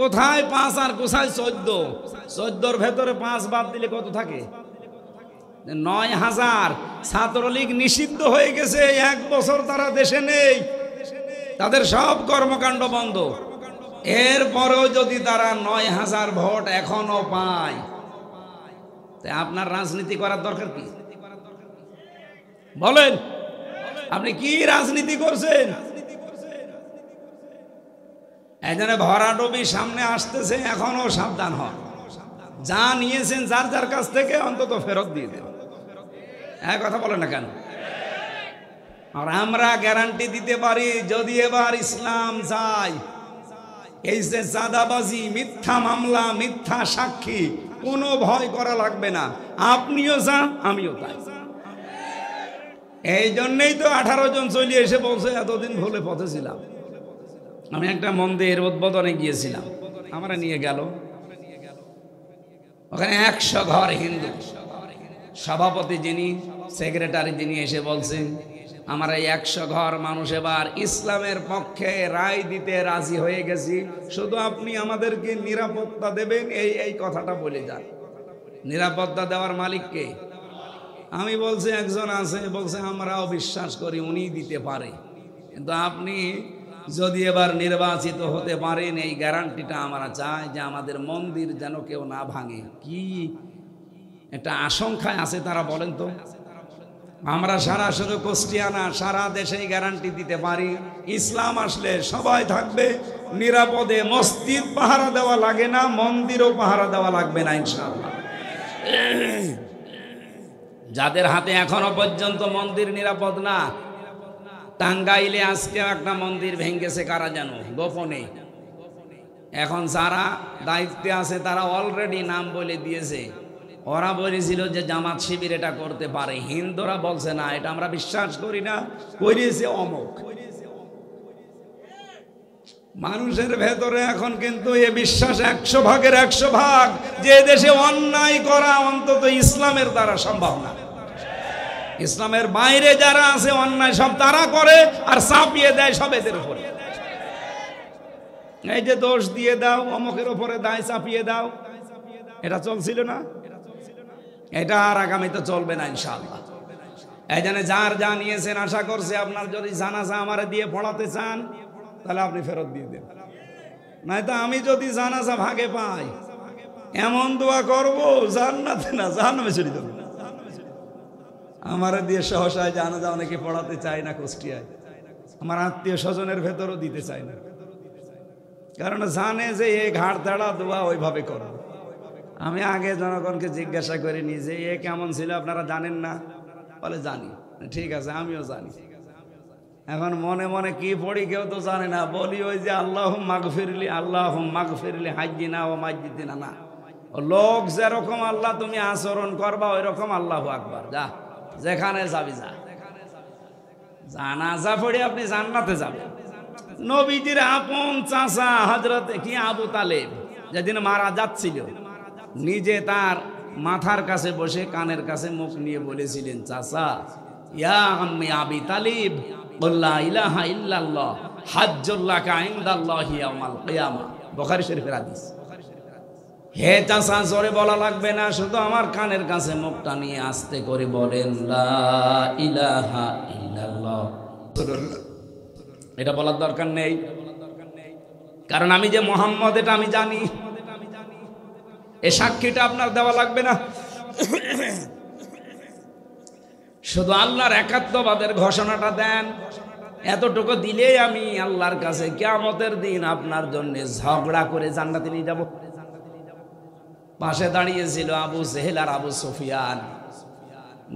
কোথায় 5 আর কোথায় 14? 14-র ভেতরে 5 বাদ দিলে কত থাকে? 9,000। ছাত্রলীগ নিষিদ্ধ হয়ে গেছে, 1 বছর তারা দেশে নেই, তাদের সব কর্মকাণ্ড বন্ধ। এরপরেও যদি তারা 9,000 ভোট এখনো পায়, তাই আপনার রাজনীতি করার দরকার কি? বলেন, আপনি কি রাজনীতি করছেন? এই জন্য ভরাডুবি সামনে আসতেছে, এখনো সাবধান হন। যা নিয়েছেন যার যার কাছ থেকে অন্তত ফেরত দিয়ে দেন। এক কথা বলেন না কেন? আর আমরা গ্যারান্টি দিতে পারি, যদি এবার ইসলাম চাই, এই যে চাঁদাবাজি, মিথ্যা মামলা, মিথ্যা সাক্ষী, কোনো ভয় করা লাগবে না। আপনিও যান, আমিও তাই। এই জন্যই তো 18 জন চলে এসে বলছে এতদিন ভুলে পথে ছিলাম। আমি একটা মন্দির উদ্বোধনে গিয়েছিলাম, আমরা নিয়ে গেল, ওখানে 100 ঘর হিন্দু। সভাপতি যিনি, সেক্রেটারি যিনি এসে বলছেন আমরা এই 100 ঘর মানুষ এবার ইসলামের পক্ষে রায় দিতে রাজি হয়ে গেছি, শুধু আপনি আমাদেরকে নিরাপত্তা দেবেন, এই কথাটা বলে যান। নিরাপত্তা দেওয়ার মালিক কে? আমি বলছি একজন আছে, বলছে আমরাও বিশ্বাস করি উনি দিতে পারে, কিন্তু আপনি যদি এবার নির্বাচিত হতে পারেন এই গ্যারান্টিটা আমরা চাই যে আমাদের মন্দির যেন কেউ না ভাঙে। কি একটা আশঙ্কায় আছে তারা, বলেন তো? আমরা সারা শুধু কুষ্টিয়ানা, সারা দেশেই গ্যারান্টি দিতে পারি ইসলাম আসলে সবাই থাকবে নিরাপদে। মসজিদ পাহারা দেওয়া লাগে না, মন্দিরও পাহারা দেওয়া লাগবে না ইনশাআল্লাহ। যাদের হাতে এখনো পর্যন্ত মন্দির নিরাপদ না, টাঙ্গাইলে আজকে একটা মন্দির ভেঙেছে কারা যেন গোপনে। এখন যারা দায়িত্বে আছে তারা অলরেডি নাম বলে দিয়েছে। ওরা বলেছিল যে জামাত শিবির এটা করতে পারে, হিন্দুরা বলছে না, এটা আমরা বিশ্বাস করি না, করিয়েছে অমুক। মানুষের ভেতরে এখন কিন্তু এ বিশ্বাস 100 ভাগের 100 ভাগ যে দেশে অন্যায় করা অন্তত ইসলামের দ্বারা সম্ভব না। ইসলামের বাইরে যারা আছে অন্যায় সব তারা করে আর চাপিয়ে দেয় সব এদের উপরে। এই যে দোষ দিয়ে দাও, অমুকের উপরে দায় চাপিয়ে দাও, এটা চলছিল না, এটা আর আগামীতে চলবে না ইনশাআল্লাহ। এই জন্য যার যা নিয়েছেন, আশা করছে আপনার যদি জানাজা আমারে দিয়ে পড়াতে চান তাহলে আপনি ফেরত দিয়ে দেন, নয়তো আমি যদি জানাজা ভাগে পাই এমন দোয়া করবো জান্নাতে না জাহান্নামে চলে যাবে। আমার দিয়ে সহসায় জানাজা অনেকে পড়াতে চায় না কুষ্টিয়ায়, আমার আত্মীয় স্বজনের ভেতরও দিতে চায় না, কারণ জানে যে এ ঘাড় তাড়া দোয়া ওইভাবে করো। আমি আগে জনগণকে জিজ্ঞাসা করিনি যে এ কেমন ছিল, আপনারা জানেন না? বলে জানি। ঠিক আছে, আমিও জানি। এখন মনে মনে কি পড়ি কেউ তো জানে না, বলি ওই যে আল্লাহুম মাগফিরলি, আল্লাহুম মাগফিরলি হাজ্জিনা ও মাজ্জিদিনা। না, লোক যেরকম আল্লাহ তুমি আচরণ করবা ওই রকম আল্লাহু আকবার, যা যেখানে যাবি যা। জানাজা পড়ে আপনি জান্নাতে যাবেন। নবীজির আপন চাচা হযরত কি আবু তালেব, যেদিন মারা যাচ্ছিল নিজে তার মাথার কাছে বসে কানের কাছে মুখ নিয়ে বলেছিলেন, চাচা ইয়া আম্মি আবি তালিব লা ইলাহা ইল্লাল্লাহ হাজ্জুল্লাকা ইনদাল্লাহি ইয়াউমাল কিয়ামা। বুখারী শরীফের হাদিস। হে চাচা, জোরে বলা লাগবে না, শুধু আমার কানের কাছে মুখটা নিয়ে আস্তে করে বলেন লা ইলাহা ইল্লাল্লাহ। এটা বলার দরকার নেই, কারণ আমি যে মোহাম্মদ এটা আমি জানি। এই সাক্ষীটা আপনার দেওয়া লাগবে না, শুধু আল্লাহর একাত্মবাদের ঘোষণাটা দেন। এতটুকু দিলেই আমি আল্লাহর কাছে কিয়ামতের দিন আপনার জন্য ঝগড়া করে জান্নাতে নিয়ে যাব। পাশে দাঁড়িয়েছিল আবু জেহেল আর আবু সুফিয়ান।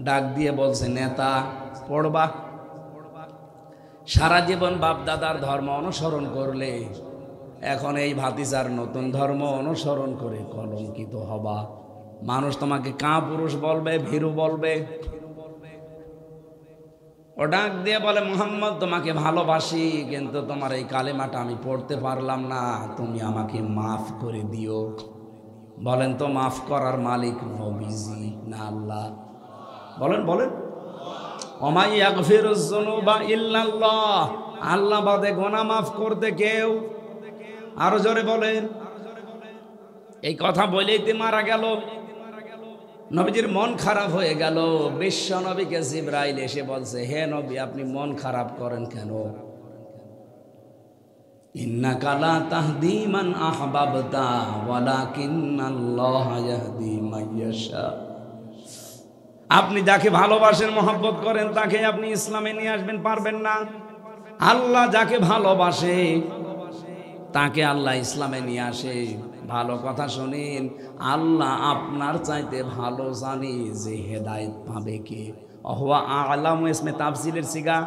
ডাক দিয়ে বলছে, নেতা পড়বা, সারা জীবন বাপ দাদার ধর্ম অনুসরণ করলে এখন এই ভাতিজার নতুন ধর্ম অনুসরণ করে কলঙ্কিত হবা। মানুষ তোমাকে কাপুরুষ বলবে, ভীরু বলবে। ও ডাক দিয়ে বলে, মুহাম্মদ তোমাকে ভালোবাসি, কিন্তু তোমার এই কালেমাটা আমি পড়তে পারলাম না, তুমি আমাকে মাফ করে দিও। বলেন তো, মাফ করার মালিক নবীজি না আল্লাহ? বলেন বলেন। ওমাই ইয়াগফিরুজ যুনুবা ইল্লাল্লাহ, আল্লাহ বাদে গুনাহ মাফ করতে কেউ? আরো জোরে বলেন। এই কথা বলেই তো মারা গেল। নবীজির মন খারাপ হয়ে গেল। বিশ্ব নবীকে জিবরাইল এসে বলছে, হে নবী, আপনি মন খারাপ করেন কেন? ইন্নাকা লা তাহদি মান আহবাবতা ওয়ালাকিন্নাল্লাহা ইয়াহদি মান ইয়াশা। আপনি যাকে ভালোবাসেন, মহব্বত করেন, তাকে আপনি ইসলামে নিয়ে আসবেন পারবেন না। আল্লাহ যাকে ভালোবাসে তাকে আল্লাহ ইসলামে নিয়ে আসে। ভালো কথা শুনেন, আল্লাহ আপনার চাইতে ভালো জানি যে হেদায়েত পাবে কে। অহুয়া আলামু ইসমে তাফসিলের সিগা।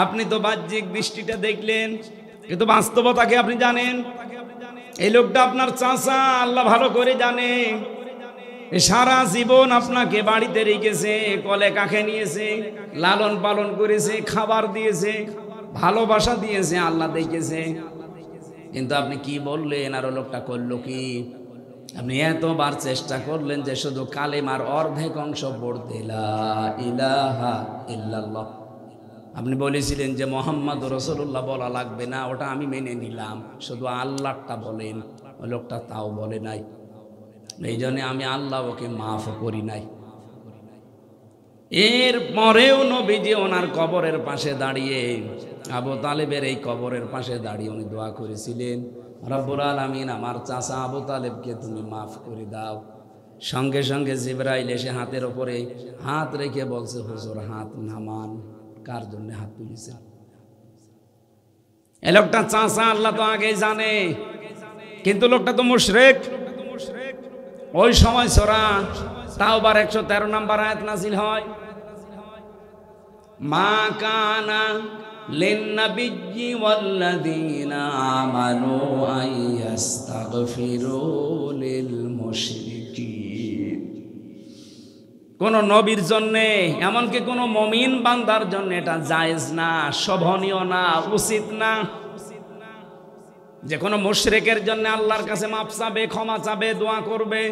আপনি তো বাহ্যিক দৃষ্টিটা দেখলেন, কিন্তু বাস্তবতাকে আপনি জানেন। এই লোকটা আপনার চাচা, আল্লাহ ভালো করে জানে। সারা জীবন আপনাকে বাড়িতে রেখেছে, কলে কাখে নিয়েছে, লালন পালন করেছে, খাবার দিয়েছে, ভালোবাসা দিয়েছে, আল্লাহ দেখেছে। কিন্তু আপনি কি বললেন, আর লোকটা করলো কি? আপনি এতবার চেষ্টা করলেন যে শুধু কালেমার অর্ধেক অংশ পড়তে, লা ইলাহা ইল্লাল্লাহ। আপনি বলেছিলেন যে মোহাম্মদ রাসূলুল্লাহ বলা লাগবে না, ওটা আমি মেনে নিলাম, শুধু আল্লাহটা বলেন। ওই লোকটা তাও বলে নাই। এই জন্য আমি আল্লাহ ওকে মাফ করি নাই। এর পরেও নবীজি ওনার কবরের পাশে দাঁড়িয়ে, আবু তালেবের এই কবরের পাশে দাঁড়িয়ে উনি দোয়া করেছিলেন, রব্বুল আলামিন, আমার চাচা আবু তালেবকে তুমি মাফ করে দাও। সঙ্গে সঙ্গে জিবরাইল এসে হাতের ওপরে হাত রেখে বলছে, হুজুর হাত নামান। কার জন্য হাত তুলেছেন? এ লোকটা চাচা, আল্লাহ তো আগেই জানে, কিন্তু লোকটা তো মুশরিক। ওই সময় সূরা তাওবার 113 নম্বর আয়াত নাযিল হয়, মা কানা লিন-নাবিয়্যি ওয়াল্লাযীনা আমানু আইয়াস্তাগফিরু লিল-মুশরিকিন। কোন নবীর জন্য, এমনকি কোন মুমিন বান্দার জন্য এটা জায়েজ না, শোভনীয় না, উচিত না যে কোনো মুশরিকের জন্য আল্লাহর কাছে মাফ চাবে, ক্ষমা চাবে, দোয়া করবে।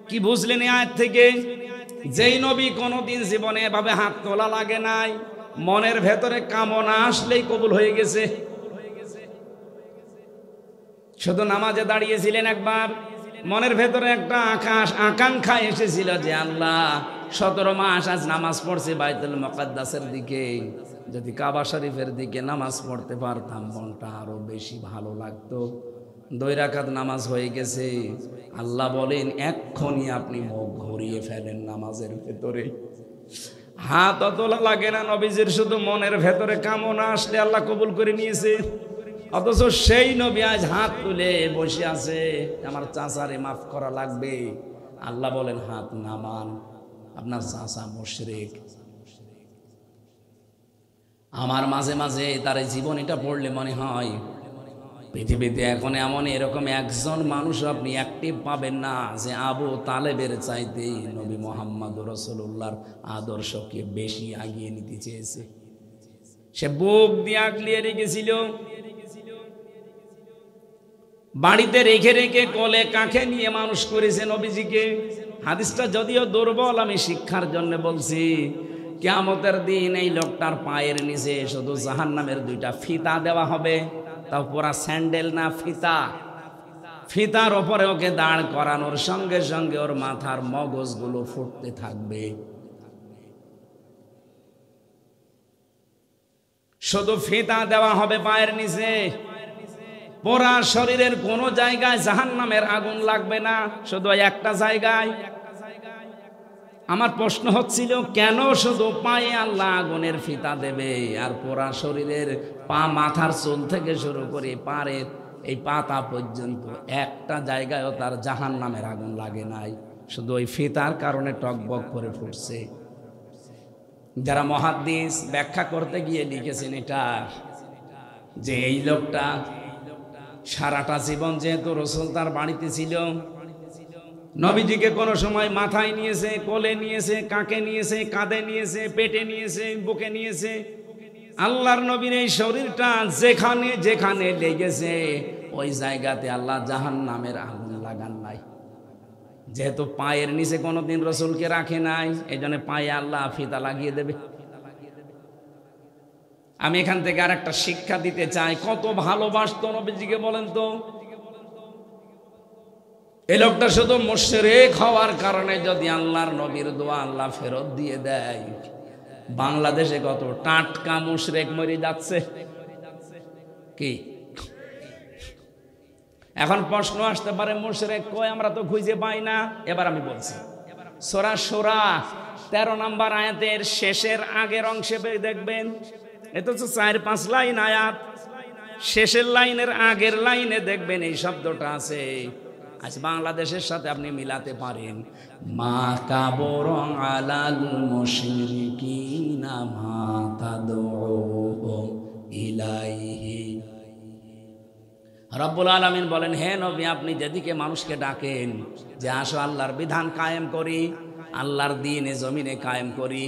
কি বুঝলেন এই আয়াত থেকে? যেই নবী কোনোদিন জীবনে এভাবে হাত তোলা লাগে নাই, মনের ভেতরে কামনা আসলেই কবুল হয়ে গেছে। শুধু নামাজে দাঁড়িয়েছিলেন একবার, মনের ভেতরে একটা আকাঙ্ক্ষা এসেছিল যে আল্লাহ 17 মাস আজ নামাজ পড়ছি বাইতুল মুকাদ্দাসের দিকে, যদি কাবা শরীফের দিকে নামাজ পড়তে পারতাম মনটা আরো বেশি ভালো লাগতো। 2 রাকাত নামাজ হয়ে গেছে। আল্লাহ বলেন, এক্ষুনি আপনি মুখ ঘুরিয়ে ফেলেন নামাজের ভেতরে। হাত তোলা লাগে না নবীজির, শুধু মনের ভেতরে কামনা আসলে আল্লাহ কবুল করে নিয়েছে। অথচ সেই নবী আজ হাত তুলে বসে আছে, আমার চাচারে মাফ করা লাগবে। আল্লাহ বলেন, হাত নামান, আপনার চাচা মুশরিক। আমার মাঝে মাঝে তার জীবনীটা পড়লে মনে হয় পৃথিবীতে এখন এমন এরকম একজন মানুষ আপনি অ্যাক্টিভ পাবেন না যে আবু তালেবের চাইতে নবী মুহাম্মদ রাসূলুল্লাহর আদর্শকে বেশি আগিয়ে নিতে চেয়েছে। সে বুক দিয়ে আগলিয়ে রেখেছিল। বাড়িতে রেখে রেখে কোলে কাঁখে নিয়ে মানুষ করেছে নবীজিকে। হাদিসটা যদিও দুর্বল, আমি শিক্ষার জন্য বলছি। কিয়ামতের দিন এই লোকটার পায়ের নিচে শুধু জাহান্নামের 2টা ফিতা দেওয়া হবে, তাও পুরা স্যান্ডেল না, ফিতা। ফিতার ওপরে ওকে দাঁড় করানোর সঙ্গে সঙ্গে ওর মাথার মগজগুলো ফুটতে থাকবে। শুধু ফিতা দেওয়া হবে পায়ের নিচে, পুরা শরীরের কোনো জায়গায় জাহান্নামের আগুন লাগবে না, শুধু একটা জায়গায়। আমার প্রশ্ন হচ্ছিল, কেন শুধু পায়ে আল্লাহ আগুনের ফিতা দেবে, আর পুরা শরীরের পা, মাথার চুল থেকে শুরু করে পায়ের এই পাতা পর্যন্ত একটা জায়গায়ও তার জাহান্নামের আগুন লাগে নাই, শুধু ওই ফিতার কারণে টকবক করে ফুটছে। যারা মুহাদ্দিস ব্যাখ্যা করতে গিয়ে লিখেছেন এটা, যে এই লোকটা সারাটা জীবন যেহেতু রাসূল তার বাড়িতে ছিল, নবীজিকে কোনো সময় মাথায় নিয়েছে, কোলে নিয়েছে, কাঁখে নিয়েছে, কাঁধে নিয়েছে, পেটে নিয়েছে, বুকে নিয়েছে। আল্লাহর নবীর এই শরীরটা যেখানে যেখানে লেগেছে ওই জায়গাতে আল্লাহ জাহান্নামের আগুন লাগান নাই। যেহেতু পায়ের নিচে কোনোদিন রাসূলকে রাখে নাই, এই জন্য পায়ে আল্লাহ ফিতা লাগিয়ে দেবে। আমি এখান থেকে আর একটা শিক্ষা দিতে চাই, কত ভালোবাসতো নবীজিকে বলেন তো। এই লোকটা শুধু মুশরিক হওয়ার কারণে যদি আল্লাহর নবীর দোয়া আল্লাহ ফেরত দিয়ে দেয়, বাংলাদেশে কত টাটকা মুশরিক মরে যাচ্ছে কি। এখন প্রশ্ন আসতে পারে, মুশরিক কই, আমরা তো খুঁজে পাই না। এবার আমি বলছি, সূরা শূরা 13 নম্বর আয়াতের শেষের আগের অংশে দেখবেন, এটা তো 4-5 লাইন আয়াত, শেষের লাইনের আগের লাইনে দেখবেন এই শব্দটা আছে। আজ বাংলাদেশের সাথে আপনি মিলাতে পারেন, মা কাবর আলাল মুশরিকিনা মা তাদউ ইলাইহি। রব্বুল আলামিন বলেন, হে নবী, আপনি যেদিকে মানুষকে ডাকেন যে আসো আল্লাহর বিধান কায়েম করি, আল্লাহর দ্বীনে জমিনে কায়েম করি,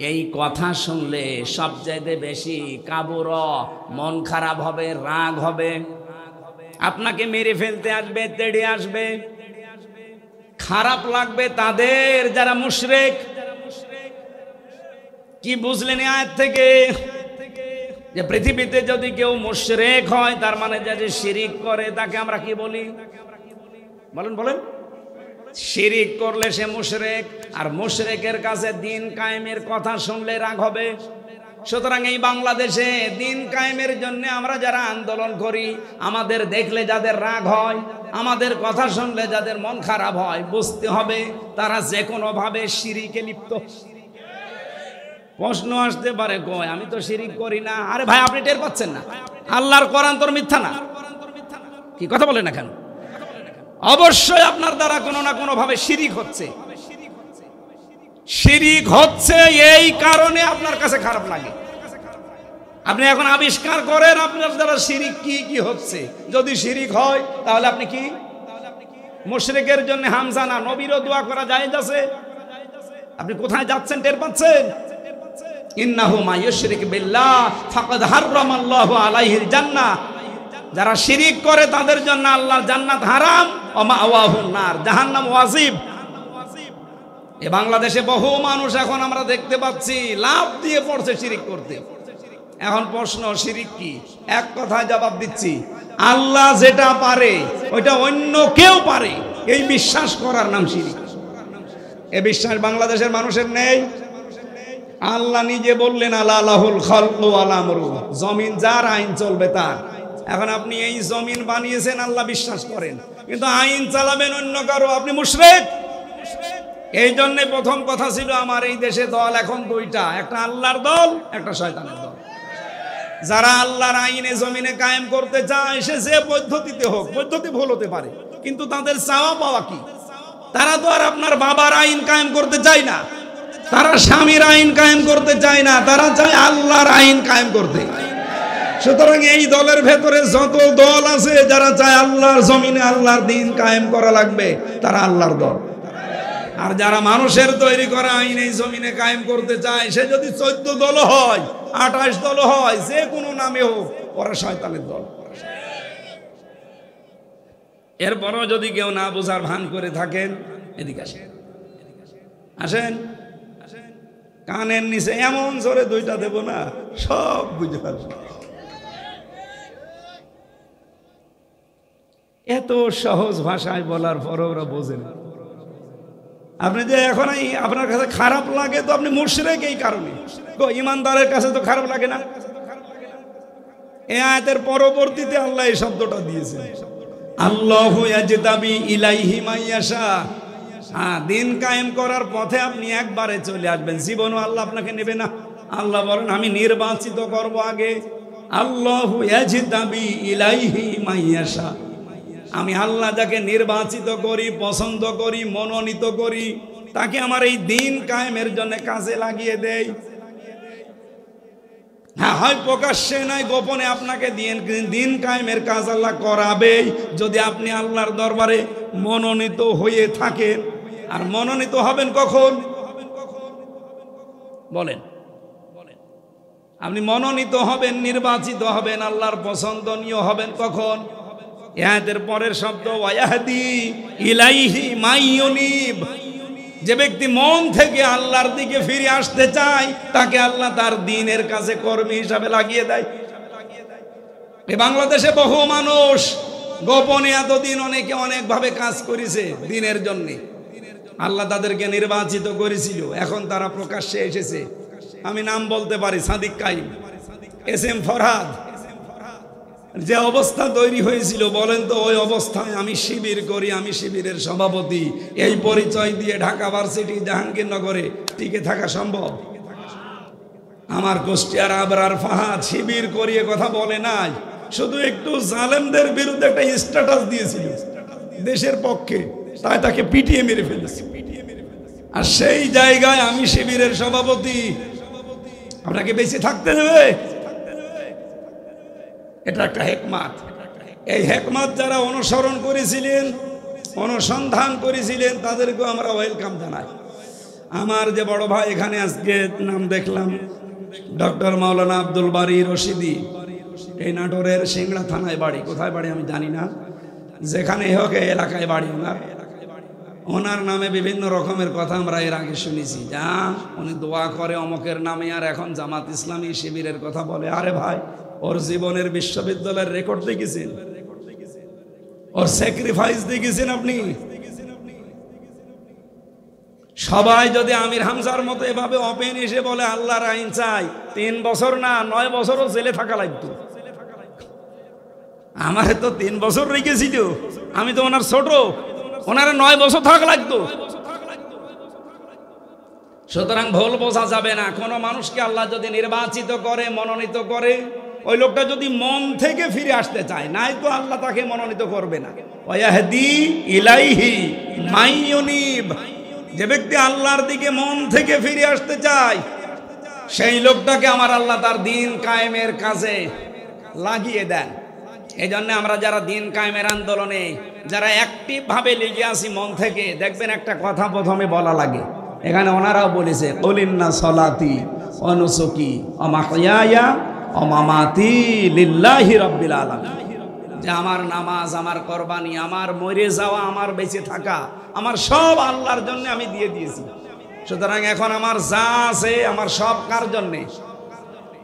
এই কথা শুনলে সবচাইতে বেশি কাবুর, মন খারাপ হবে, রাগ হবে, আপনাকে মেরে ফেলতে আসবে, তেড়ে আসবে, খারাপ লাগবে তাদের যারা মুশরিক। কি বুঝলেন এই আয়াত থেকে? যে পৃথিবীতে যদি কেউ মুশরিক হয়, তার মানে যে শিরিক করে তাকে আমরা কি বলি? বলেন বলেন। শিরিক করলে সে মুশরিক, আর মুশরিকের কাছে দিন কায়েমের কথা শুনলে রাগ হবে। সুতরাং এই বাংলাদেশে দিন কায়েমের জন্য আমরা যারা আন্দোলন করি, আমাদের দেখলে যাদের রাগ হয়, আমাদের কথা শুনলে যাদের মন খারাপ হয়, বুঝতে হবে তারা যে কোনো ভাবে শিরিকে লিপ্ত। প্রশ্ন আসতে পারে, কই আমি তো শিরিক করি না। আরে ভাই, আপনি টের পাচ্ছেন না? আল্লাহর কোরআন তোর মিথ্যা না? কি কথা বলেন না কেন? অবশ্যই আপনার দ্বারা কোনো না কোনো ভাবে শিরিক হচ্ছে। শিরিক হচ্ছে এই কারণে আপনার কাছে খারাপ লাগে। আপনি এখন আবিষ্কার করেন আপনার দ্বারা শিরিক কি কি হচ্ছে। যদি শিরিক হয় তাহলে আপনি কি? মুশরিকের জন্য হামজা না, নবীরও দোয়া করা জায়েজ আছে। আপনি কোথায় যাচ্ছেন টের পাচ্ছেন? ইন্নাহু মা ইউশরিক বিল্লাহ ফাকাদ হারামাল্লাহু আলাইহিল জান্নাহ। যারা শিরিক করে তাদের জন্য আল্লাহর জান্নাত হারাম, ওয়া মাওয়াহুন নার, জাহান্নাম ওয়াজিব। এ বাংলাদেশে বহু মানুষ এখন আমরা দেখতে পাচ্ছি লাভ দিয়ে পড়ছে শিরিক করতে। এখন প্রশ্ন, শিরিক কি? এক কথায় জবাব দিচ্ছি, আল্লাহ যেটা পারে ওইটা অন্য কেউ পারে, এই বিশ্বাস করার নাম শিরিক। এ বিশ্বাস বাংলাদেশের মানুষের নেই। আল্লাহ নিজে বললেন, আলা লাহুল খালকু ওয়াল আমরু, জমিন যার, আইন চলবে তার। এখন আপনি এই জমিন বানিয়েছেন, আল্লাহ বিশ্বাস করেন, কিন্তু আইন চালাবেন অন্য কারো, আপনি মুশরিক। এই জন্য প্রথম কথা ছিল, আমার এই দেশে দল এখন 2টা, একটা আল্লাহর দল, একটা শয়তানের দল। যারা আল্লাহর আইনে জমিনে কায়েম করতে চায়, সে যে পদ্ধতিতে হোক, পদ্ধতি ভুল হতে পারে, কিন্তু তাদের চাওয়া পাওয়া কি? তারা তো আর আপনার বাবার আইন কায়েম করতে চায় না, তারা স্বামীর আইন কায়েম করতে চায় না, তারা চায় আল্লাহর আইন কায়েম করতে। সুতরাং এই দলের ভেতরে যত দল আছে, যারা চায় আল্লাহর জমিনে আল্লাহর দ্বীন কায়েম করা লাগবে, তারা আল্লাহর দল। আর যারা মানুষের তৈরি করা আইন এই জমিনে কায়েম করতে চায়, সে যদি 14 দল হয়, 28 দল হয়, যে কোনো নামে হোক, ওরা শয়তানের দল। এরপরও যদি কেউ না বোঝার ভান করে থাকেন, এদিকে আসেন, আসেন, কানের নিচে এমন জোরে দুইটা দেব না, সব বুঝে পারবেন। এত সহজ ভাষায় বলার পরও ওরা বোঝে না। আপনি যে এখন আপনার কাছে খারাপ লাগে তো আপনি মুশরিক এই কারণে, ইমানদারের কাছে তো খারাপ লাগে না। এই আয়াতের পরবর্তীতে আল্লাহ এই শব্দটা দিয়েছে, আল্লাহু ইয়াজতাবি ইলাইহি মাইয়াশা। দিন কায়েম করার পথে আপনি একবারে চলে আসবেন, জীবনও আল্লাহ আপনাকে নেবে না। আল্লাহ বলেন আমি নির্বাচিত করব আগে। আল্লাহু ইয়াজতাবি ইলাইহি মাইয়াশা, আমি আল্লাহ যাকে নির্বাচিত করি, পছন্দ করি, মনোনীত করি, তাকে আমার এই দিন কায়েমের জন্য কাজে লাগিয়ে দেই। হ্যাঁ, হয় প্রকাশ্যে নয় গোপনে আপনাকে দিন কায়েমের কাজ আল্লাহ করাবেই, যদি আপনি আল্লাহর দরবারে মনোনীত হয়ে থাকেন। আর মনোনীত হবেন কখন বলেন? আপনি মনোনীত হবেন, নির্বাচিত হবেন, আল্লাহর পছন্দনীয় হবেন কখন? এর পরের শব্দ ওয়াহদি ইলাইহি মাইয়ুনিব, যে ব্যক্তি মন থেকে আল্লাহর দিকে ফিরে আসতে চায় তাকে আল্লাহ তার দ্বীনের কাছে কর্মী হিসাবে লাগিয়ে দেয়। এই বাংলাদেশে বহু মানুষ গোপনে এতদিন অনেকে অনেকভাবে কাজ করেছে দ্বীনের জন্য, আল্লাহ তাদেরকে নির্বাচিত করেছিল, এখন তারা প্রকাশ্যে এসেছে। আমি নাম বলতে পারি, সাদিক কাইম, এস এম ফরহাদ। যে অবস্থা তৈরি হয়েছিল বলেন তো, ওই অবস্থায় আমি শিবির করি, আমি শিবিরের সভাপতি, এই পরিচয় দিয়ে ঢাকা ভার্সিটি জাহাঙ্গীরনগরে টিকে থাকা সম্ভব? আমার কুষ্টিয়ার আবরার ফাহাদ শিবির করিয়ে কথা বলে নাই, শুধু একটু জালেমদের বিরুদ্ধে একটা স্ট্যাটাস দিয়েছিল দেশের পক্ষে, তাই তাকে পিটিয়ে মেরে ফেলেছে। আর সেই জায়গায় আমি শিবিরের সভাপতি, আপনাকে বেঁচে থাকতে দেবে? এটা একটা হেকমাত। এই হেকমাত যারা অনুসরণ করেছিলেন, অনুসন্ধান করেছিলেন, তাদেরকেও আমরা ওয়েলকাম জানাই। আমার যে বড় ভাই এখানে আজকে নাম দেখলাম, ডক্টর মাওলানা আব্দুল বারী রশিদি, এই নাটোরের সিংড়া থানায় বাড়ি, কোথায় বাড়ি আমি জানি না, যেখানে হোক এই এলাকায় বাড়ি ওনার। ওনার নামে বিভিন্ন রকমের কথা আমরা এর আগে শুনেছি, যা উনি দোয়া করে অমকের নামে, আর এখন জামাত ইসলামী শিবিরের কথা বলে। আরে ভাই, ওর জীবনের বিশ্ববিদ্যালয়ের রেকর্ড দেখেছেন? ওর স্যাক্রিফাইস দেখেছেন আপনি? সবাই যদি আমির হামজার মতো এভাবে ওপেন এসে বলে আল্লাহর আইন চাই, 3 বছর না 9 বছরও জেলে থাকা লাগতো। আমার তো 3 বছর রেখেছিল, আমি তো ওনার ছোট, ওনার 9 বছর থাকা লাগতো। সুতরাং ভুল বোঝা যাবে না। কোনো মানুষকে আল্লাহ যদি নির্বাচিত করে, মনোনীত করে, ওই লোকটা যদি মন থেকে ফিরে আসতে চায়, নাই তো আল্লাহ তাকে মনোনীত করবে না। ওয়াহদি ইলাইহি মাইয়ুনিব, যে ব্যক্তি আল্লাহর দিকে মন থেকে ফিরে আসতে চায়, সেই লোকটাকে আমার আল্লাহ তার দিন কায়েমের কাজে লাগিয়ে দেন। এই জন্য আমরা যারা দিন কায়েমের আন্দোলনে যারা অ্যাক্টিভ ভাবে লেগে আসি মন থেকে, দেখবেন একটা কথা প্রথমে বলা লাগে, এখানে ওনারাও বলেছে, কুলিন্না সলাতি ওয়া নুসুকি ওয়া মাহইয়ায়া ওয়া মামাতি লিল্লাহি রাব্বিল আলামিন, যে আমার নামাজ, আমার কোরবানি, আমার মরে যাওয়া, আমার বেঁচে থাকা, আমার সব আল্লাহর জন্য আমি দিয়ে দিয়েছি। সুতরাং এখন আমার যা আছে আমার সব কার জন্যে?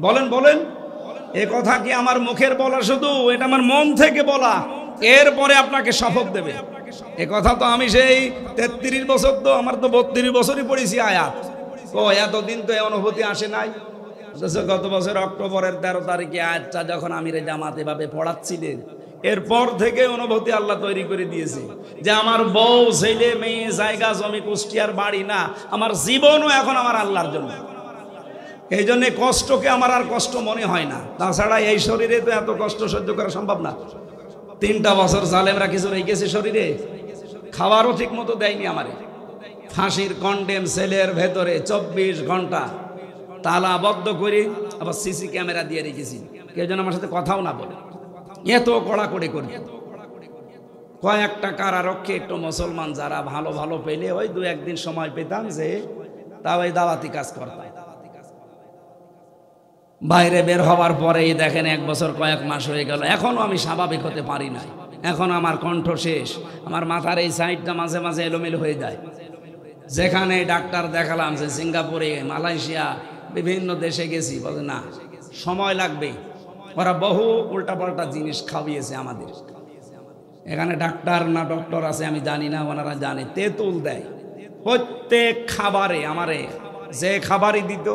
বলেন বলেন, এ কথা কি আমার মুখের বলা শুধু? এটা আমার মন থেকে বলা। এরপরে আপনাকে শপথ দেবে। এ কথা তো আমি সেই 33 বছর, তো আমার তো 32 বছরই পড়েছি আয়াত। ও এতদিন তো এই অনুভূতি আসে নাই। গত বছর অক্টোবরের 13 তারিখে আয়াতটা যখন আমির জামাত এভাবে পড়াচ্ছিলেন, এরপর থেকে অনুভূতি আল্লাহ তৈরি করে দিয়েছে যে আমার বউ, ছেলে, মেয়ে, জায়গা জমি, কুষ্টিয়ার বাড়ি না, আমার জীবনও এখন আমার আল্লাহর জন্য। এই জন্য কষ্টকে আমার আর কষ্ট মনে হয় না। তাছাড়া এই শরীরে তো এত কষ্ট সহ্য করা সম্ভব না। 3টা বছর জালেমরা কিছু রেখেছে শরীরে, খাবারও ঠিক মতো দেয়নি আমারে। ফাঁসির কন্ডেম সেলের ভেতরে 24 ঘন্টা তালাবদ্ধ করে, আবার সিসি ক্যামেরা দিয়ে রেখেছি, কেউ যেন আমার সাথে কথাও না বলে। এত কড়াকড়ি করি। কয়েকটা কারারক্ষে একটু মুসলমান যারা ভালো ভালো পেলে ওই 2-1 দিন সময় পেতাম, যে তাও এই দাওয়াতি কাজ করতাম। বাইরে বের হওয়ার পরেই দেখেন 1 বছর কয়েক মাস হয়ে গেল, এখনো আমি স্বাভাবিক হতে পারি নাই। এখন আমার কণ্ঠ শেষ, আমার মাথার এই সাইডটা মাঝে মাঝে এলোমেলো হয়ে যায়। যেখানে ডাক্তার দেখালাম, যে সিঙ্গাপুরে, মালয়েশিয়া, বিভিন্ন দেশে গেছি, বলে না সময় লাগবে, ওরা বহু উল্টাপাল্টা জিনিস খাওয়িয়েছে আমাদের। এখানে ডাক্তার না ডক্টর আছে আমি জানি না, ওনারা জানে, তেঁতুল দেয় প্রত্যেক খাবারে। আমারে যে খাবারই দিত,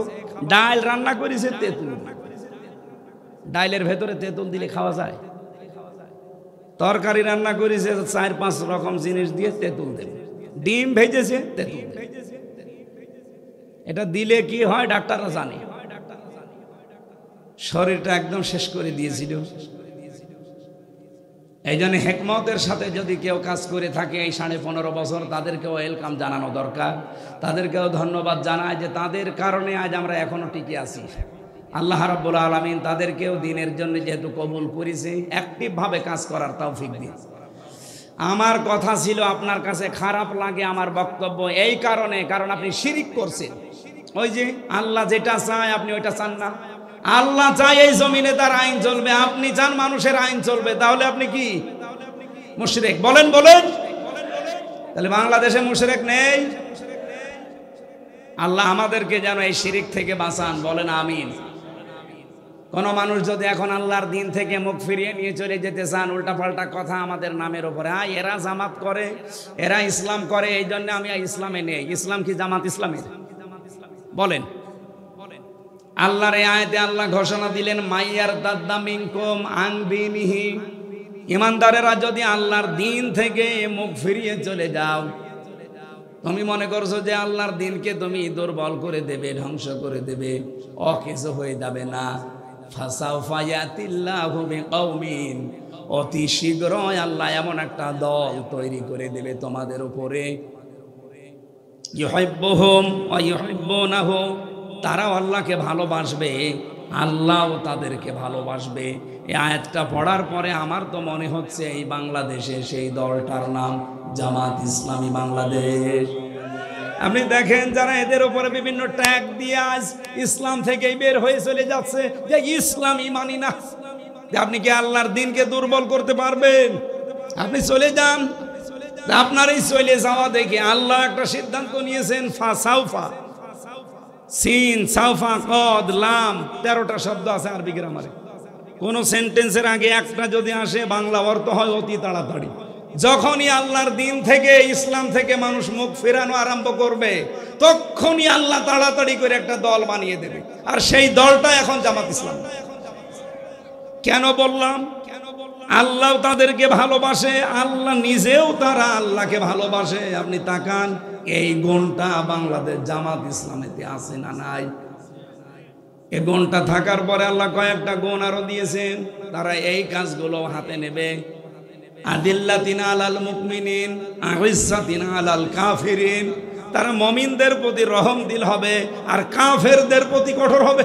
ডাল রান্না করেছে তেঁতুল, ডাইলের ভেতরে তেঁতুল দিলে খাওয়া যায়? তরকারি রান্না করেছে 4-5 রকম জিনিস দিয়ে তেঁতুল দেবে, ডিম ভেজেছে তেঁতুল। এটা দিলে কি হয় ডাক্তাররা জানে। শরীরটা একদম শেষ করে দিয়েছিল। এই জন্য হেকমতের সাথে যদি কেউ কাজ করে থাকে এই 15.5 বছর, তাদেরকেও ওয়েলকাম জানানো দরকার, তাদেরকেও ধন্যবাদ জানায় যে তাদের কারণে আজ আমরা এখনো টিকে আছি। আল্লাহ রাব্বুল আলামিন তাদেরকেও দিনের জন্য যেহেতু কবুল করেছে, অ্যাক্টিভভাবে কাজ করার তৌফিক দিয়েছে। আমার কথা ছিল আপনার কাছে খারাপ লাগে আমার বক্তব্য এই কারণে, কারণ আপনি শিরিক করছেন। ওই যে আল্লাহ যেটা চায় আপনি ওইটা চান না। আল্লাহ চায় এই জমিনে তার আইন চলবে, আপনি চান মানুষের আইন চলবে, তাহলে আপনি কি মুশরিক? বলেন বলেন। তাহলে বাংলাদেশে মুশরিক নেই? আল্লাহ আমাদেরকে যেন এই শিরিক থেকে বাঁচান, বলেন আমিন। কোন মানুষ যদি এখন আল্লাহর দিন থেকে মুখ ফিরিয়ে নিয়ে চলে যেতে চান, উল্টাপাল্টা কথা আমাদের নামের উপরে, এরা জামাত করে, এরা ইসলাম করে, এই জন্য আমি ইসলামে নেই। ইসলাম কি জামাত ইসলামের? বলেন। আল্লাহর এই আয়াতে আল্লাহ ঘোষণা দিলেন, মাইয়ার দাদ্দা মিনকুম আন দীনিহি, ইমানদারেরা যদি আল্লাহর দিন থেকে মুখ ফিরিয়ে চলে যাও, তুমি মনে করছো যে আল্লাহর দিনকে তুমি দুর্বল করে দেবে, ধ্বংস করে দেবে, অকিছু হয়ে যাবে না। ফাসাউফা ইয়াতিল্লাহু বিকওমিন, অতি শীঘ্রই আল্লাহ এমন একটা দল তৈরি করে দেবে তোমাদের উপরে, ইউহিব্বুহুম ওয়া ইউহিব্বুনাহু, তারাও আল্লাহকে ভালোবাসবে, আল্লাহও তাদেরকে ভালোবাসবে। এই আয়াতটা পড়ার পরে আমার তো মনে হচ্ছে এই বাংলাদেশে সেই দলটার নাম জামাত ইসলামী বাংলাদেশ। আপনি দেখেন যারা এদের উপরে বিভিন্ন ট্যাগ দিয়ে আজ ইসলাম থেকেই বের হয়ে চলে যাচ্ছে, যে ইসলামই মানি না। আপনি কি আল্লাহর দিনকে দুর্বল করতে পারবেন? আপনি চলে যান। আপনার এই চলে যাওয়া দেখে আল্লাহ একটা সিদ্ধান্ত নিয়েছেন, ফাসাউফা, সিন সাউফা কদ লাম, 13টা শব্দ আছে আরবি গ্রামারে। কোন সেন্টেন্সের আগে একটা যদি আসে বাংলা অর্থ হয় অতি তাড়াতাড়ি। যখনই আল্লাহর দিন থেকে, ইসলাম থেকে মানুষ মুখ ফেরানো আরম্ভ করবে, তখনই আল্লাহ তাড়াতাড়ি করে একটা দল বানিয়ে দেবে, আর সেই দলটা এখন জামাত ইসলাম। কেন বললাম? আল্লাহ তাদেরকে ভালোবাসে, আল্লাহ নিজেও তারা আল্লাহকে ভালোবাসে। আপনি তাকান, এই গুণটা বাংলাদেশ জামাত ইসলামেতে আছে না নাই? এই গুণটা থাকার পরে আল্লাহ কয়েকটা গুণ আরো দিয়েছেন, তারা এই কাজগুলো হাতে নেবে। আদিল্লাতিনা আলাল মুমিনিন আইজ্জাতিনা আলাল কাফিরিন, তারা মুমিনদের প্রতি রহম দিল হবে আর কাফেরদের প্রতি কঠোর হবে।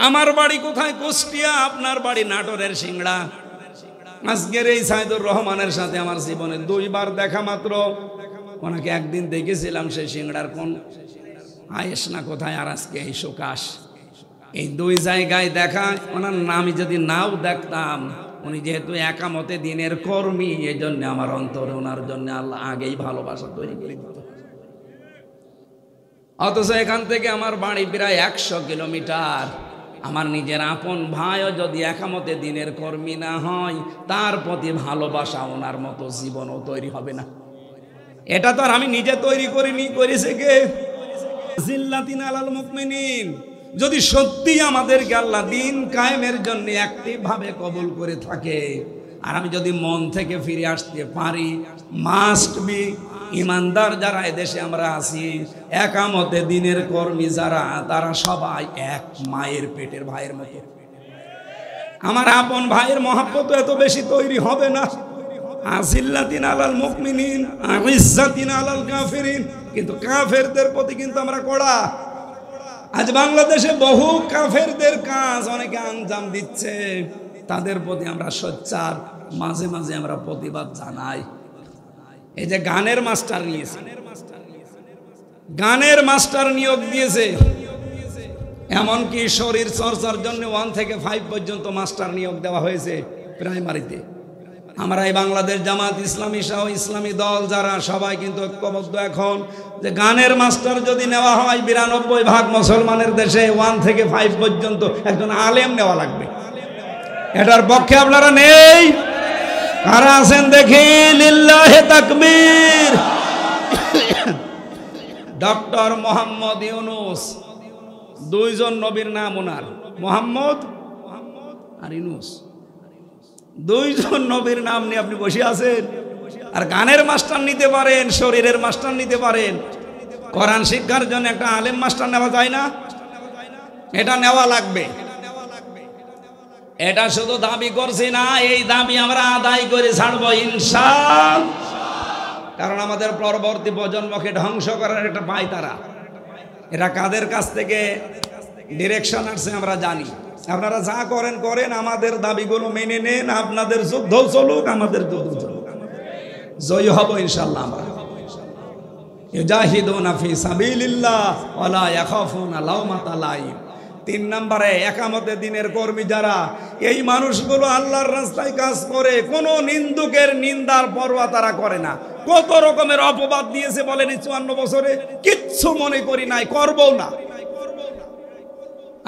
আমার বাড়ি কোথায়? কুষ্টিয়া, আপনার বাড়ি নাটোরের সিংড়া। আজকের এই সাইদুর রহমানের সাথে আমার জীবনে 2 বার দেখা মাত্র। ওনাকে একদিন দেখেছিলাম সেই সিংড়ার কোন আয়েস না কোথায়, আর আজকে এই সুকাশ। এই 2 জায়গায় দেখা। ওনার নাম যদি নাও দেখতাম, উনি যেহেতু একামতে দিনের কর্মী, এই জন্য আমার অন্তরে ওনার জন্য আল্লাহ আগেই ভালোবাসা তৈরি করে দিত। অথচ এখান থেকে আমার বাড়ি প্রায় 100 কিলোমিটার। আমার নিজের আপন ভাইও যদি একামতে দিনের কর্মী না হয়, তার প্রতি ভালোবাসা ওনার মতো জীবনও তৈরি হবে না। এটা তো আর আমি নিজে তৈরি করিনি, করেছে কে? জিল্লাতিন আলাল মুমিনিন। যদি সত্যি আমাদেরকে আল্লাহ দিন কায়েমের জন্য অ্যাক্টিভ ভাবে কবুল করে থাকে, আর আমি যদি মন থেকে ফিরে আসতে পারি, মাস্ট বি ইমানদার যারা এদেশে আমরা আছি, একামতে দিনের কর্মী যারা, তারা সবাই এক মায়ের পেটের ভাইয়ের মতো। আমার আপন ভাইয়ের মহব্বত এত বেশি তৈরি হবে না। আজিল্লাতিন আলাল মুমিনিন আইজ্জাতিন আলাল কাফিরিন, কিন্তু কাফেরদের প্রতি কিন্তু আমরা কড়া। আজ বাংলাদেশে বহু কাফেরদের কাজ অনেকে আঞ্জাম দিচ্ছে, তাদের প্রতি আমরা সোচ্চার, মাঝে মাঝে আমরা প্রতিবাদ জানাই। এই যে গানের মাস্টার নিয়েছে, গানের মাস্টার নিয়োগ দিয়েছে, এমনকি শরীর চর্চার জন্য 1 থেকে 5 পর্যন্ত মাস্টার নিয়োগ দেওয়া হয়েছে প্রাইমারিতে। আমরা এই বাংলাদেশ জামাত ইসলামী সহ ইসলামী দল যারা সবাই কিন্তু ঐক্যবদ্ধ এখন যে গানের মাস্টার যদি নেওয়া হয় 92% মুসলমানের দেশে 1 থেকে 5 পর্যন্ত একজন আলেম নেওয়া লাগবে। এটার পক্ষে আপনারা নেই? কারা আছেন দেখি? লিল্লাহে তাকবীর। ডক্টর মোহাম্মদ ইউনুস, দুইজন নবীর নাম ওনার, মোহাম্মদ আর ইউনুস, দুইজন নবীর নাম নিয়ে আপনি বসে আছেন আর গানের মাস্টার নিতে পারেন, শরীরের মাস্টার নিতে পারেন। কোরআন শিক্ষার জন্য একটা আলেম মাস্টার নেওয়া যায় না? এটা নেওয়া লাগবে। এটা শুধু দাবি করছি না, এই দাবি আমরা আদায় করে ছাড়বো ইনশাআল্লাহ। কারণ আমাদের পরবর্তী প্রজন্মকে ধ্বংস করার একটা পায় তারা। এরা কাদের কাছ থেকে ডিরেকশন আসছে আমরা জানি। আপনারা যা করেন করেন, আমাদের দাবিগুলো মেনে নেন। আপনাদের যুদ্ধ চলুক, আমাদের যুদ্ধ চলুক, জয়ী হব ইনশাআল্লাহ আমরা। ইউজাহিদুনা ফি সাবিলিল্লাহ ওয়ালা ইয়াখাফুনা লাওমাতা লাইম। 3 নম্বরে একামতে দিনের কর্মী যারা, এই মানুষগুলো আল্লাহর রাস্তায় কাজ করে, কোনো নিন্দুকের নিন্দার পরোয়া তারা করে না। কত রকমের অপবাদ দিয়েছে বলেন 54 বছরে, কিচ্ছু মনে করি নাই, করবো না।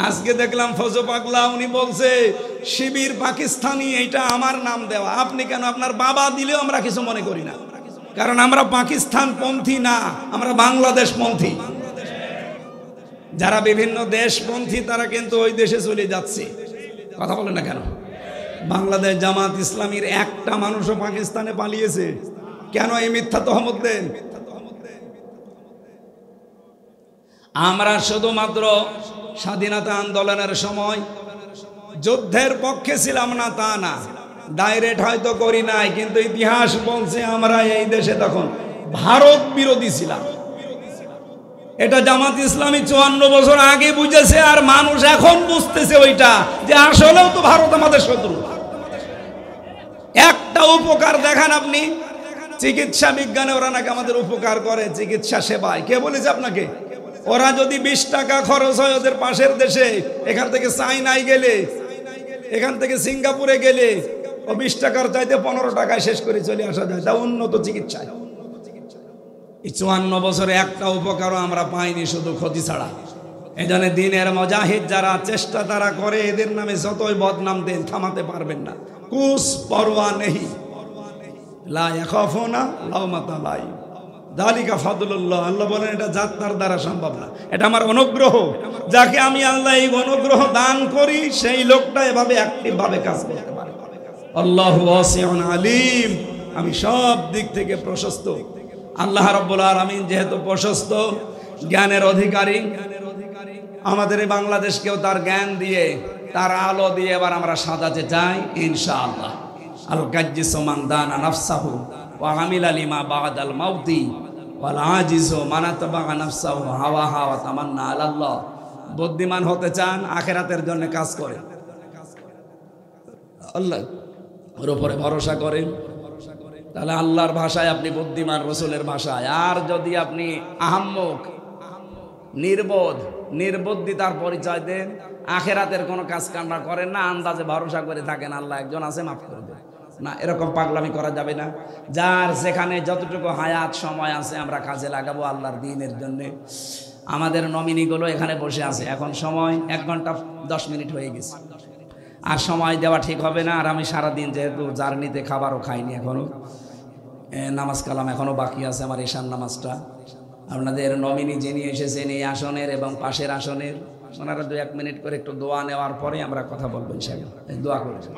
আজকে দেখলাম ফজো পাগলা, উনি বলছে শিবির পাকিস্তানি, এইটা আমার নাম দেওয়া। আপনি কেন? আপনার বাবা দিলেও আমরা কিছু মনে করি না, কারণ আমরা পাকিস্তান পন্থী না, আমরা বাংলাদেশ পন্থী। যারা বিভিন্ন দেশপন্থী তারা কিন্তু ওই দেশে চলে যাচ্ছে। কথা বলে না কেন? বাংলাদেশ জামাত ইসলামীর একটা মানুষও পাকিস্তানে পালিয়েছে কেন? এই মিথ্যা তহমত দেন। আমরা শুধুমাত্র স্বাধীনতা আন্দোলনের সময় যুদ্ধের পক্ষে ছিলাম না তা না, ডাইরেক্ট হয়তো করি নাই, কিন্তু ইতিহাস বলছে আমরা এই দেশে তখন ভারত বিরোধী ছিলাম। এটা জামাত ইসলামী 54 বছর আগে বুঝেছে, আর মানুষ এখন বুঝতেছে ওইটা, যে আসলেও তো ভারত আমাদের শত্রু। একটা উপকার দেখান আপনি, চিকিৎসা বিজ্ঞানে ওরা নাকি আমাদের উপকার করে, চিকিৎসা সেবায়। কে বলেছে আপনাকে? ওরা যদি 20 টাকা খরচ হয় ওদের পাশের দেশে, এখান থেকে চাইনায় গেলে, এখান থেকে সিঙ্গাপুরে গেলে, ও 20 টাকার চাইতে 15 টাকায় শেষ করে চলে আসা যায়, তা উন্নত চিকিৎসায়। এই 54 বছরে একটা উপকারও আমরা পাইনি, শুধু ক্ষতি ছাড়া। এই জন্য দিনের মুজাহিদ যারা চেষ্টা তারা করে, এদের নামে যতই বদনাম দেন থামাতে পারবেন না। কুছ পরোয়া নেই, লা ইয়াখাফুনা লাওমাতা লাইম, যালিকা ফাদলুল্লাহ। আল্লাহ বলেন এটা যাত্রার দ্বারা সম্ভব না, এটা আমার অনুগ্রহ। যাকে আমি আল্লাহ এই অনুগ্রহ দান করি, সেই লোকটা এভাবে অ্যাক্টিভ ভাবে কাজ করতে পারে। আল্লাহু ওয়াসিউন আলিম, আমি সব দিক থেকে প্রশস্ত। আল্লাহ রাব্বুল আলামিন যেহেতু প্রশস্ত, জ্ঞানের অধিকারী, আমাদের এই বাংলাদেশকেও তার জ্ঞান দিয়ে, তার আলো দিয়ে এবার আমরা সাজাতে চাই ইনশাআল্লাহ। আল গাজ্জিসু মান দানা নাফসাহু ওয়া আমিলা লিমা বাদাল মাউতি ওয়াল আজিজু মান আতবা নাফসাহু হাওয়াহা ওয়া তামান্না আলাল্লাহ। বুদ্ধিমান হতে চান, আখিরাতের জন্য কাজ করেন, আল্লাহর উপরে ভরসা করেন, তাহলে আল্লাহর ভাষায় আপনি বুদ্ধিমান, রসুলের ভাষায়। আর যদি আপনি আহাম্মক, নির্বোধ, নির্বুদ্ধিতার পরিচয় দেন, আখেরাতের কোনো কাজ কান্না করেন না, আন্দাজে ভরসা করে থাকেন আল্লাহ একজন আছে মাফ করে দেন, না, এরকম পাগলামি করা যাবে না। যার যেখানে যতটুকু হায়াত সময় আছে আমরা কাজে লাগাবো আল্লাহর দ্বীনের জন্য। আমাদের নমিনিগুলো এখানে বসে আছে, এখন সময় 1 ঘন্টা 10 মিনিট হয়ে গেছে, আর সময় দেওয়া ঠিক হবে না। আর আমি সারাদিন যেহেতু জার্নিতে খাবারও খাইনি, এখনো নামাজ কালাম এখনো বাকি আছে আমার ঈশান নামাজটা। আপনাদের নমিনি যিনি এসেছেন এই আসনের এবং পাশের আসনের, ওনারা 2-1 মিনিট করে একটু দোয়া নেওয়ার পরে আমরা কথা বলবো ইনশাআল্লাহ। দোয়া করেছেন।